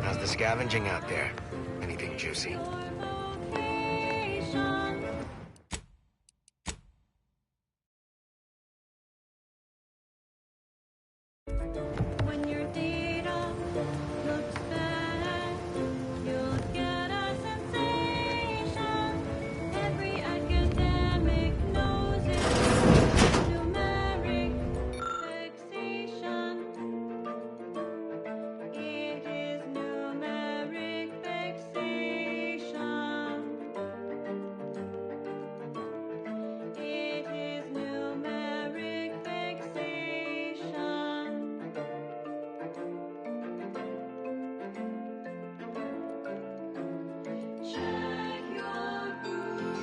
How's the scavenging out there? Anything juicy? When your data looks bad, you'll get a sensation. Every academic knows it's numeric fixation. It is numeric fixation. It is numeric fixation. Check your rules.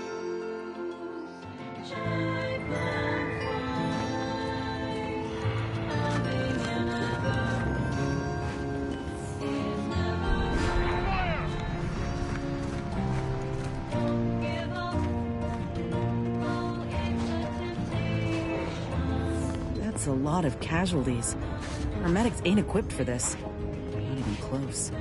Check them twice. Having an error is never right. Don't give up. Oh, it's a temptation. That's a lot of casualties. Our medics ain't equipped for this. Not even close.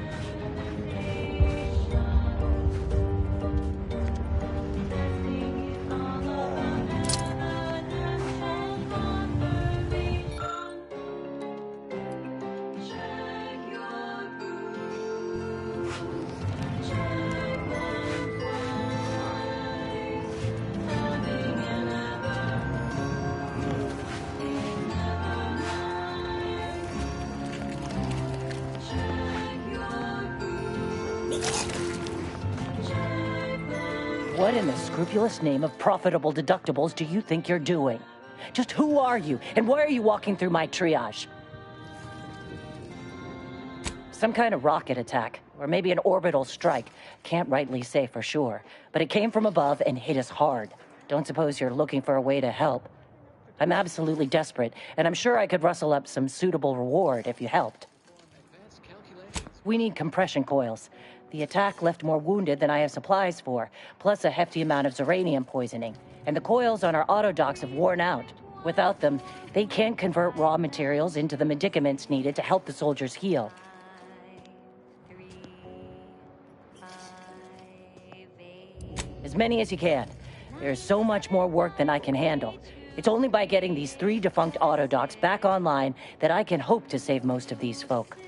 What in the scrupulous name of profitable deductibles do you think you're doing? Just who are you, and why are you walking through my triage? Some kind of rocket attack, or maybe an orbital strike. Can't rightly say for sure, but it came from above and hit us hard. Don't suppose you're looking for a way to help? I'm absolutely desperate, and I'm sure I could rustle up some suitable reward if you helped. We need compression coils. The attack left more wounded than I have supplies for, plus a hefty amount of zeranium poisoning. And the coils on our autodocs have worn out. Without them, they can't convert raw materials into the medicaments needed to help the soldiers heal. As many as you can. There's so much more work than I can handle. It's only by getting these 3 defunct autodocs back online that I can hope to save most of these folk.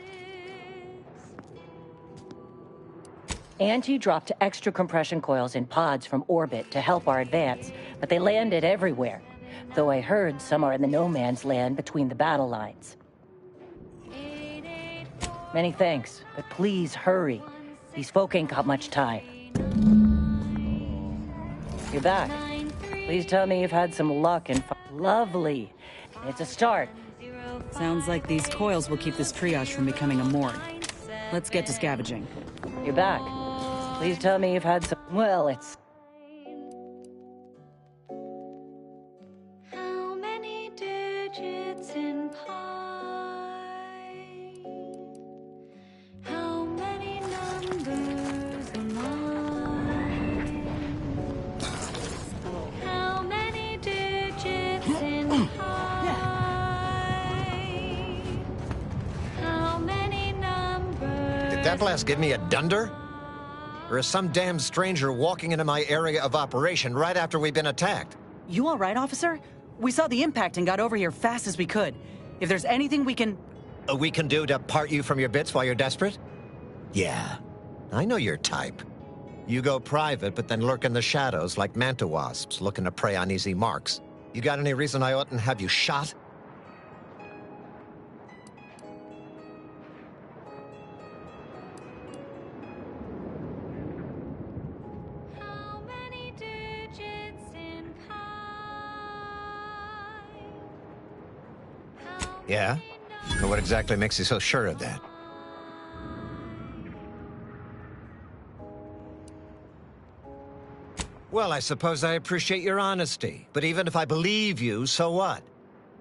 Auntie dropped extra compression coils in pods from orbit to help our advance, but they landed everywhere. Though I heard some are in the no man's land between the battle lines. Many thanks, but please hurry. These folk ain't got much time. You're back. Please tell me you've had some luck and lovely. It's a start. Sounds like these coils will keep this triage from becoming a morgue. Let's get to scavenging. You're back. Please tell me you've had some... Well, it's... How many digits in pi? How many numbers am I? How many digits in pi? that blast give me a dunder? Or is some damn stranger walking into my area of operation right after we've been attacked? You all right, officer? We saw the impact and got over here fast as we could. If there's anything we can... We can do to part you from your bits while you're desperate? Yeah, I know your type. You go private, but then lurk in the shadows like manta wasps looking to prey on easy marks. You got any reason I oughtn't have you shot? Yeah? But what exactly makes you so sure of that? Well, I suppose I appreciate your honesty. But even if I believe you, so what?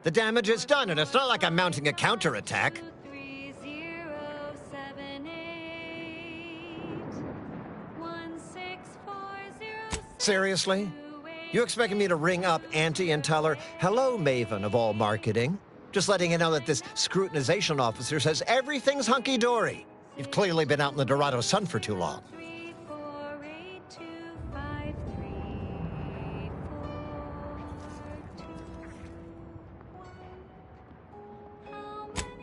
The damage is done, and it's not like I'm mounting a counterattack. Seriously? You expecting me to ring up Auntie and tell her, hello, Maven of all marketing? Just letting you know that this scrutinization officer says everything's hunky-dory. You've clearly been out in the Dorado sun for too long.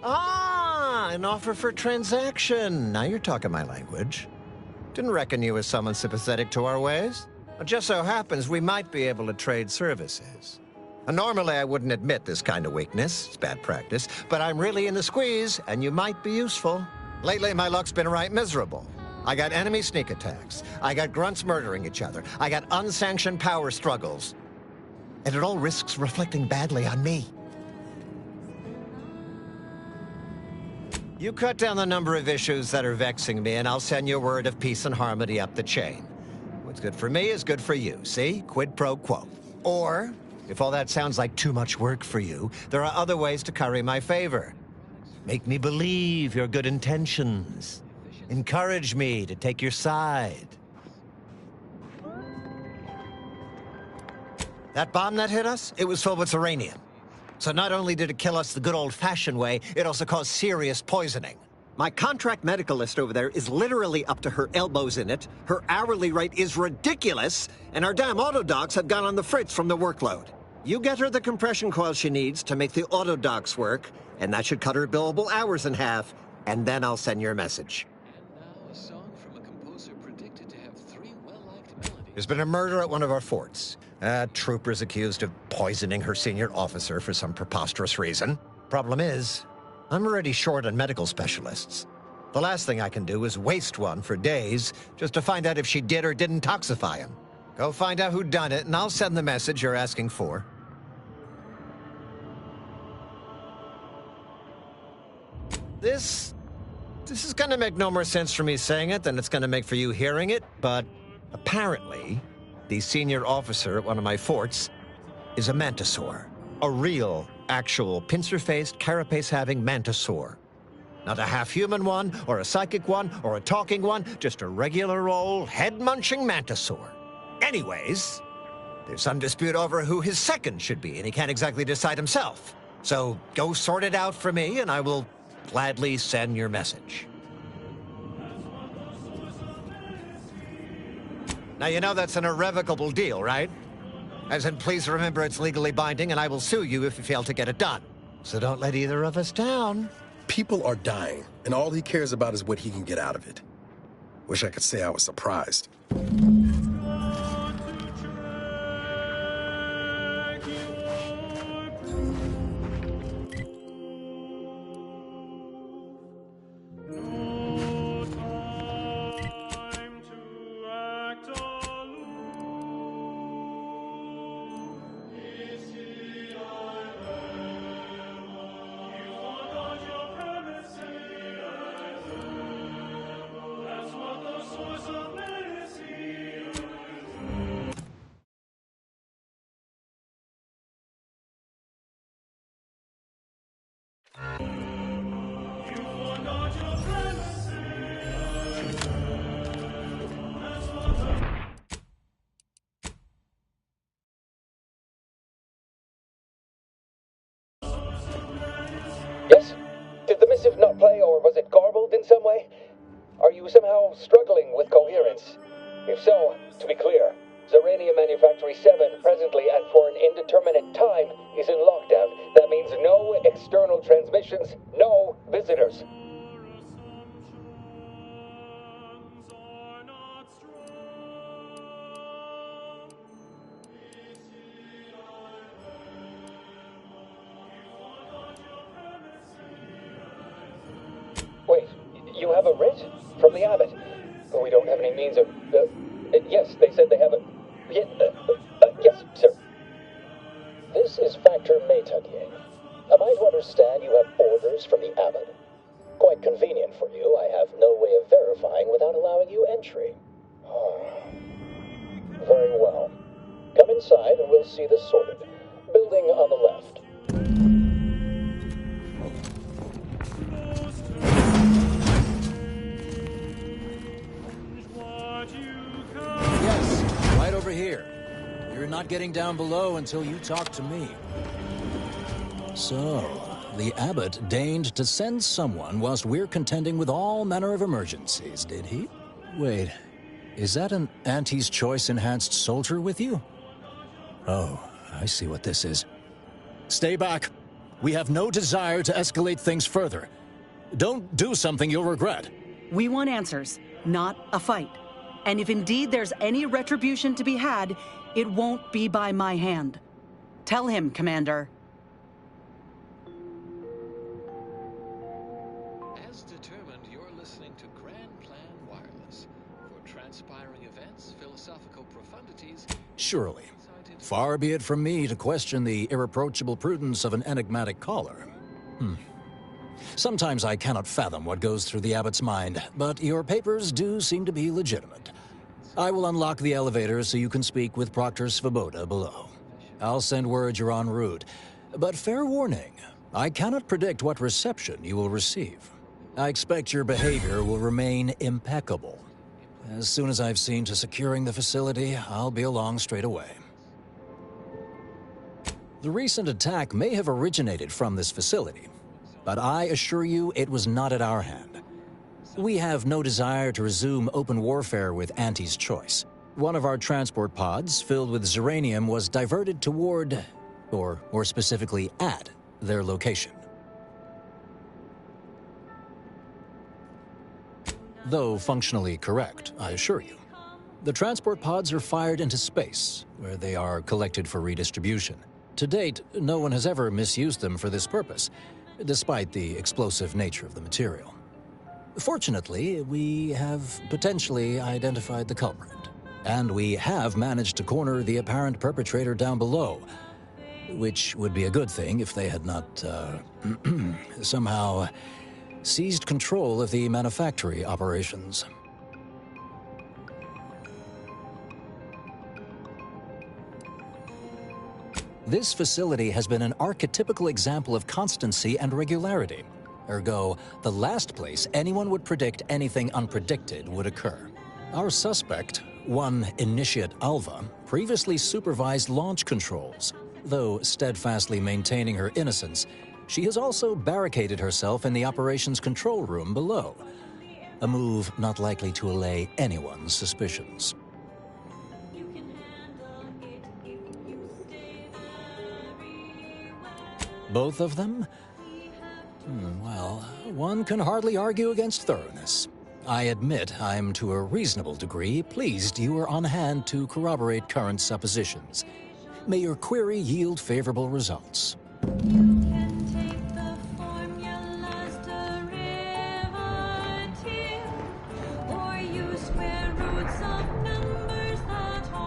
Ah, an offer for transaction. Now you're talking my language. Didn't reckon you was someone sympathetic to our ways. It just so happens we might be able to trade services. Normally, I wouldn't admit this kind of weakness. It's bad practice. But I'm really in the squeeze, and you might be useful. Lately, my luck's been right miserable. I got enemy sneak attacks. I got grunts murdering each other. I got unsanctioned power struggles. And it all risks reflecting badly on me. You cut down the number of issues that are vexing me, and I'll send you a word of peace and harmony up the chain. What's good for me is good for you, see? Quid pro quo. Or... if all that sounds like too much work for you, there are other ways to curry my favor. Make me believe your good intentions. Encourage me to take your side. That bomb that hit us, it was filled with uranium. So not only did it kill us the good old-fashioned way, it also caused serious poisoning. My contract medicalist over there is literally up to her elbows in it, her hourly rate is ridiculous, and our damn auto docs have gone on the fritz from the workload. You get her the compression coil she needs to make the auto docs work, and that should cut her billable hours in half, and then I'll send your message. A song from a composer predicted to have 3 well-liked melodies. There's been a murder at one of our forts. A trooper's accused of poisoning her senior officer for some preposterous reason. Problem is, I'm already short on medical specialists. The last thing I can do is waste one for days just to find out if she did or didn't toxify him. Go find out who done it, and I'll send the message you're asking for. This is gonna make no more sense for me saying it than it's gonna make for you hearing it, but apparently, the senior officer at one of my forts is a mantisaur. A real, actual, pincer-faced, carapace-having mantisaur. Not a half-human one, or a psychic one, or a talking one, just a regular old, head-munching mantisaur. Anyways, there's some dispute over who his second should be, and he can't exactly decide himself. So go sort it out for me, and I will gladly send your message. Now, you know that's an irrevocable deal, right? As in, please remember it's legally binding, and I will sue you if you fail to get it done. So don't let either of us down. People are dying, and all he cares about is what he can get out of it. Wish I could say I was surprised. Yes? Did the missive not play, or was it garbled in some way? Are you somehow struggling with coherence? If so, to be clear, Zerania Manufactory 7 presently and for an indeterminate time is in lockdown. That means no external transmissions, no visitors. Wait, you have a writ? From the abbot? We don't have any means of... yes, they said they have a... yes, sir. This is Factor Maytugier. Am I to understand you have orders from the abbot? Quite convenient for you. I have no way of verifying without allowing you entry. Very well. Come inside and we'll see this sorted. Building on the left. Yes, right over here. You're not getting down below until you talk to me. So, the abbot deigned to send someone whilst we're contending with all manner of emergencies, did he? Wait, is that an Auntie's Choice enhanced soldier with you? Oh, I see what this is. Stay back. We have no desire to escalate things further. Don't do something you'll regret. We want answers, not a fight. And if indeed there's any retribution to be had, it won't be by my hand. Tell him, Commander. As determined, you're listening to Grand Plan Wireless. For transpiring events, philosophical profundities... Surely. Far be it from me to question the irreproachable prudence of an enigmatic caller. Sometimes I cannot fathom what goes through the abbot's mind, but your papers do seem to be legitimate. I will unlock the elevator so you can speak with Proctor Svoboda below. I'll send word you're en route, but fair warning, I cannot predict what reception you will receive. I expect your behavior will remain impeccable. As soon as I've seen to securing the facility, I'll be along straight away. The recent attack may have originated from this facility, but I assure you it was not at our hand. We have no desire to resume open warfare with Auntie's Choice. One of our transport pods, filled with Zeranium, was diverted toward, or more specifically at, their location. Though functionally correct, I assure you. The transport pods are fired into space, where they are collected for redistribution. To date, no one has ever misused them for this purpose, despite the explosive nature of the material. Fortunately, we have potentially identified the culprit, and we have managed to corner the apparent perpetrator down below, which would be a good thing if they had not, somehow seized control of the manufactory operations. This facility has been an archetypical example of constancy and regularity. Ergo, the last place anyone would predict anything unpredicted would occur. Our suspect, one Initiate Alva, previously supervised launch controls. Though steadfastly maintaining her innocence, she has also barricaded herself in the operations control room below. A move not likely to allay anyone's suspicions. Both of them? Well, one can hardly argue against thoroughness. I admit I'm to a reasonable degree pleased you are on hand to corroborate current suppositions. May your query yield favorable results.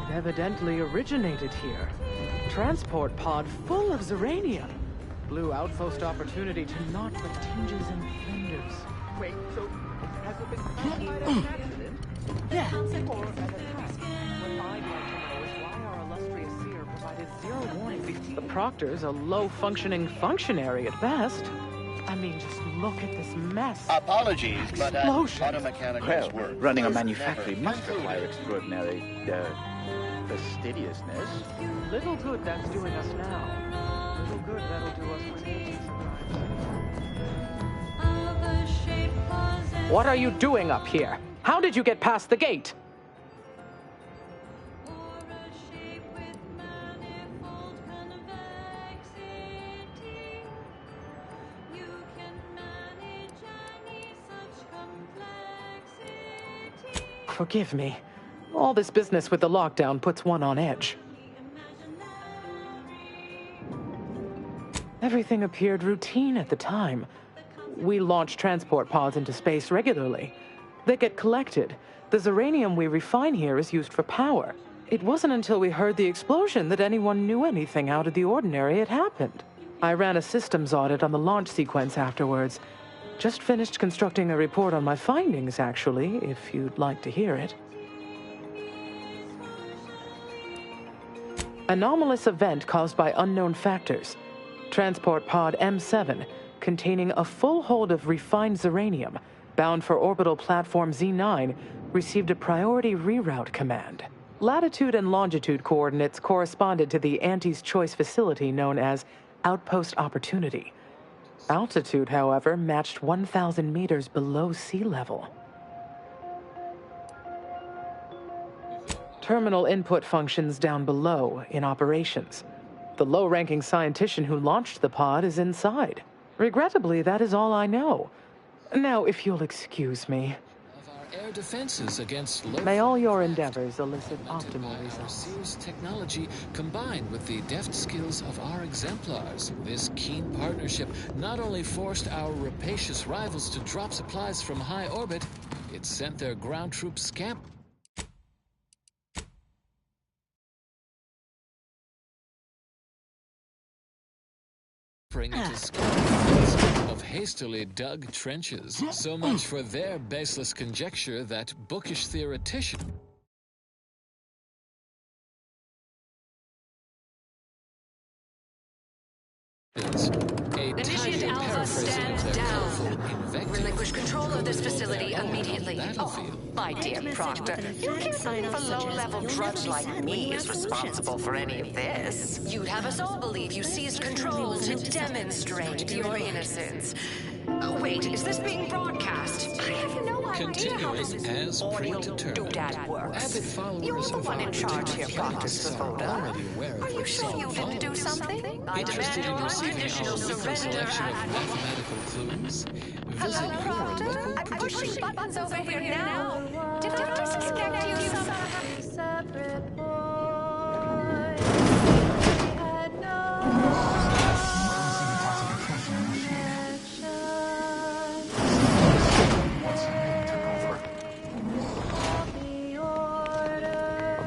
It evidently originated here. Transport pod full of Zeranium. Blue outpost opportunity to not but tinges and fenders. Wait, so has it been classified as an accident? Yeah. Or an attack? What I'd like to know is why our illustrious seer provided zero warning. The Proctor's a low-functioning functionary at best. I mean, just look at this mess. Apologies, but Explosion. automechanicals work. Running a manufactory must require extraordinary, fastidiousness. Little good that's doing us now. Little good that'll do us when agents arrive. What are you doing up here? How did you get past the gate? Forgive me. All this business with the lockdown puts one on edge. Everything appeared routine at the time. We launch transport pods into space regularly. They get collected. The zeranium we refine here is used for power. It wasn't until we heard the explosion that anyone knew anything out of the ordinary had happened. I ran a systems audit on the launch sequence afterwards. Just finished constructing a report on my findings, actually, if you'd like to hear it. Anomalous event caused by unknown factors. Transport pod M7, containing a full hold of refined zeranium, bound for orbital platform Z9, received a priority reroute command. Latitude and longitude coordinates corresponded to the Anti's Choice facility known as Outpost Opportunity. Altitude, however, matched 1,000 meters below sea level. Terminal input functions down below in operations. The low-ranking scientist who launched the pod is inside. Regrettably, that is all I know. Now, if you'll excuse me. Air defenses against May all your endeavors elicit optimal Our results. Sears technology combined with the deft skills of our exemplars. This keen partnership not only forced our rapacious rivals to drop supplies from high orbit, it sent their ground troops scampering into skirmishes of hastily dug trenches. So much for their baseless conjecture that bookish theoretician Initiate Alpha, stand down. Relinquish control of this facility immediately. Oh, my dear Proctor, you can't believe a low-level drudge like me is responsible for any of this. You'd have us all believe you seized control to demonstrate your innocence. Wait, is this being broadcast? I have no idea how this as predetermined. Works. You're the one in charge here, Proctor Svoboda. Are you sure you didn't do something? I demand Interested no in receiving unconditional our simple surrender. selection of mathematical clues? Hello, Visit your Proctor? local I'm pushing buttons over here now. Did I just expect you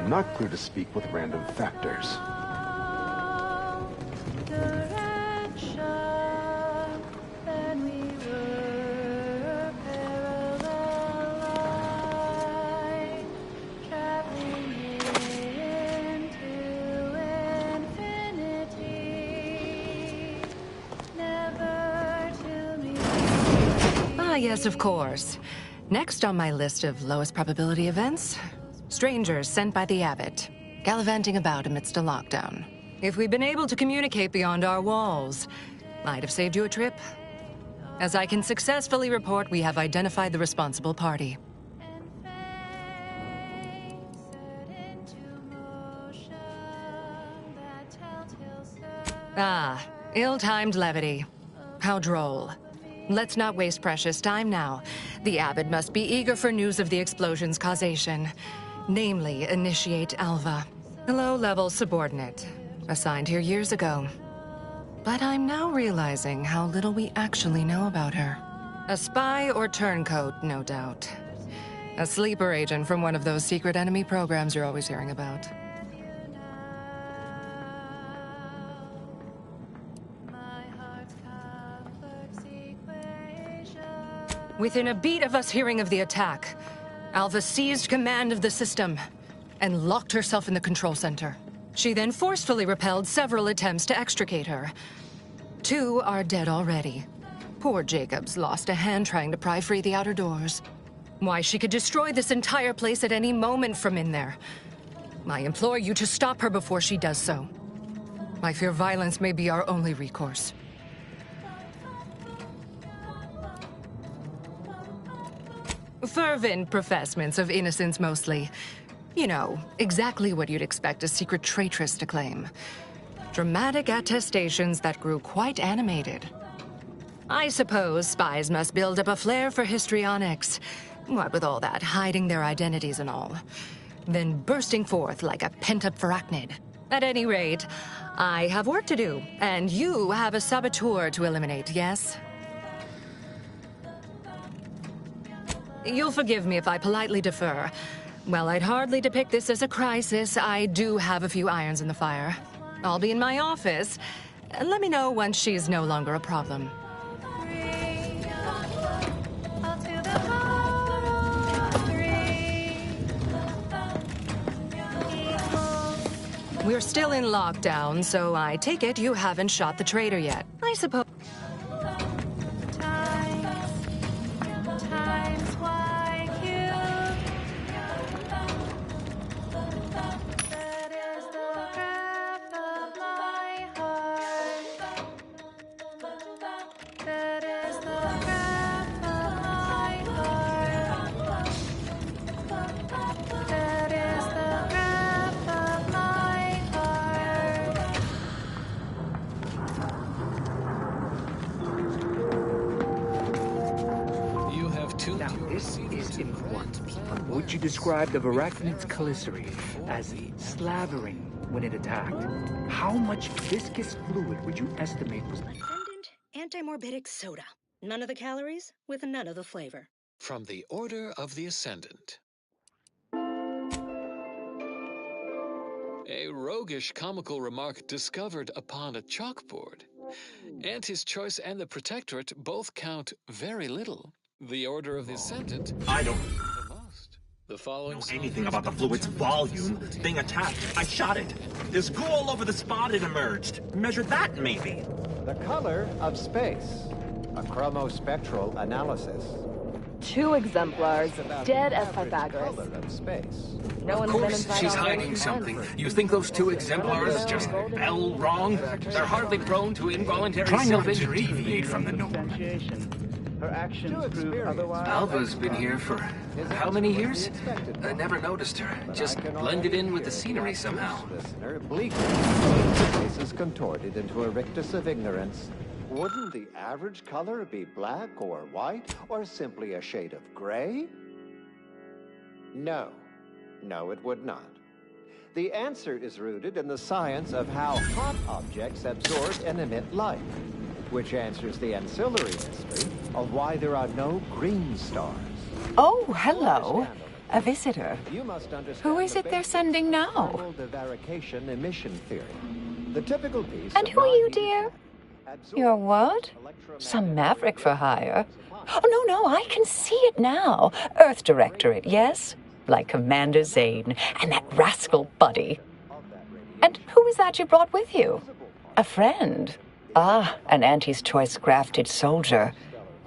I'm not clear to speak with random factors. Yes, of course. Next on my list of lowest probability events, strangers sent by the Abbot, gallivanting about amidst a lockdown. If we'd been able to communicate beyond our walls, might have saved you a trip. As I can successfully report, we have identified the responsible party. Ah, ill-timed levity. How droll. Let's not waste precious time now. The Abbot must be eager for news of the explosion's causation. Namely, initiate Alva, a low-level subordinate, assigned here years ago. But I'm now realizing how little we actually know about her. A spy or turncoat, no doubt. A sleeper agent from one of those secret enemy programs you're always hearing about. Within a beat of us hearing of the attack, Alva seized command of the system and locked herself in the control center. She then forcefully repelled several attempts to extricate her. 2 are dead already. Poor Jacobs lost a hand trying to pry free the outer doors. Why, she could destroy this entire place at any moment from in there. I implore you to stop her before she does so. I fear violence may be our only recourse. Fervent professements of innocence, mostly. You know, exactly what you'd expect a secret traitress to claim. Dramatic attestations that grew quite animated. I suppose spies must build up a flair for histrionics. What with all that, hiding their identities and all. Then bursting forth like a pent-up arachnid. At any rate, I have work to do, and you have a saboteur to eliminate, yes? You'll forgive me if I politely defer. While I'd hardly depict this as a crisis, I do have a few irons in the fire. I'll be in my office. Let me know once she's no longer a problem. We're still in lockdown, so I take it you haven't shot the traitor yet. I suppose... Would you describe the arachnid's chelicery as slavering when it attacked? How much viscous fluid would you estimate was... Ascendant antimorbidic soda. None of the calories, with none of the flavor. From the Order of the Ascendant. A roguish comical remark discovered upon a chalkboard. And his choice and the Protectorate both count very little. The Order of the Ascendant... I don't The following know anything about the fluid's volume. Thing attacked. I shot it. There's goo all over the spot it emerged. Measure that, maybe. The color of space. A chromospectral analysis. 2 exemplars, dead as Pythagoras. Color of space. No one's been inside she's all day hiding since. something. You think those 2 exemplars just spell wrong? They're hardly prone to involuntary Try not to self-injury. deviate from the norm. Her actions prove otherwise. Alva's been here for how many years? I never noticed her. Just blended in with the scenery somehow. Listener, bleakly, the face is contorted into a rictus of ignorance. Wouldn't the average color be black or white, or simply a shade of gray? No. No, it would not. The answer is rooted in the science of how hot objects absorb and emit light, which answers the ancillary mystery of why there are no green stars. Oh, hello. A visitor. You must understand Who is it they're sending now? thermal divarication emission theory. The typical piece. And who are you, dear? You're what? Some maverick for hire? Oh, no, I can see it now. Earth Directorate, yes? Like Commander Zane and that rascal Buddy. And who is that you brought with you? A friend? Ah, an Auntie's choice grafted soldier.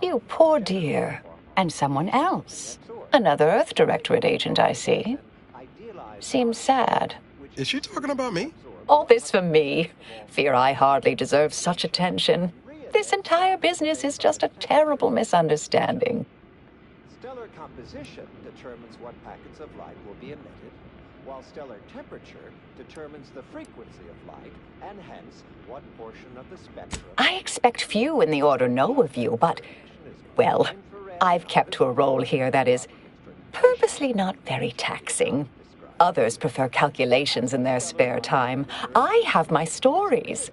You poor dear. And someone else. Another Earth Directorate agent, I see. Seems sad. Is she talking about me? All this for me. Fear I hardly deserve such attention. This entire business is just a terrible misunderstanding. Stellar composition determines what packets of light will be emitted, while stellar temperature determines the frequency of light, and hence what portion of the spectrum... I expect few in the Order know of you, but, well, I've kept to a role here that is purposely not very taxing. Others prefer calculations in their spare time. I have my stories.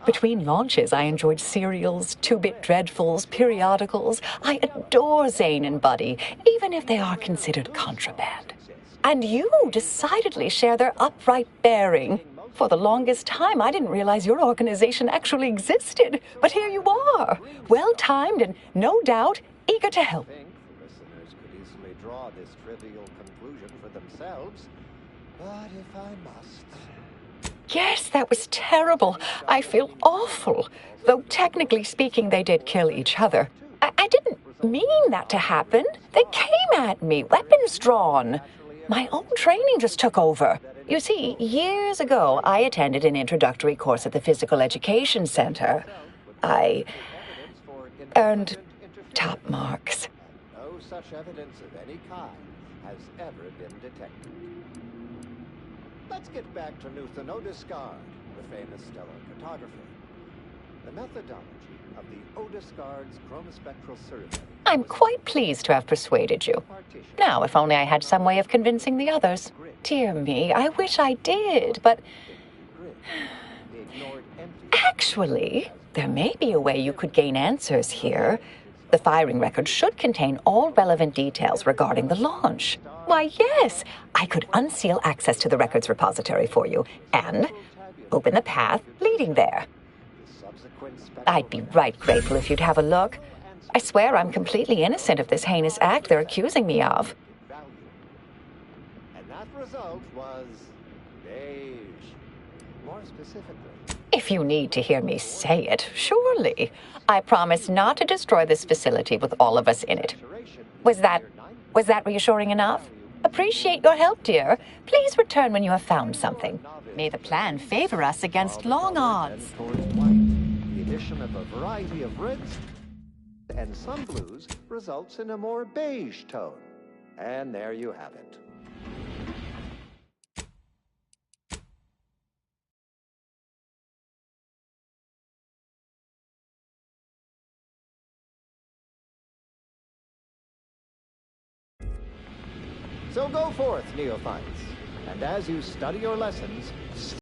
Between launches, I enjoyed serials, 2-bit dreadfuls, periodicals. I adore Zane and Buddy, even if they are considered contraband. And you decidedly share their upright bearing. For the longest time, I didn't realize your organization actually existed. But here you are, well-timed and, no doubt, eager to help. Listeners could easily draw this trivial conclusion for themselves, but if I must... Yes, that was terrible. I feel awful. Though technically speaking, they did kill each other. I didn't mean that to happen. They came at me, weapons drawn. My own training just took over. You see, years ago, I attended an introductory course at the Physical Education Center. I earned top marks. such evidence of any kind has ever been detected. Let's get back to Nuthan Odiscard, the famous stellar cartographer. The methodology of the Odiscard's chromospectral survey. I'm quite pleased to have persuaded you. Now, if only I had some way of convincing the others. Dear me, I wish I did, but... Actually, there may be a way you could gain answers here. The firing record should contain all relevant details regarding the launch. Why, yes, I could unseal access to the records repository for you and open the path leading there. I'd be right grateful if you'd have a look. I swear I'm completely innocent of this heinous act they're accusing me of. And that result was beige. More specifically, If you need to hear me say it, surely. I promise not to destroy this facility with all of us in it. Was that reassuring enough? Appreciate your help, dear. Please return when you have found something. May the plan favor us against long odds. the addition of a variety of reds and some blues results in a more beige tone. And there you have it. So go forth, neophytes, and as you study your lessons,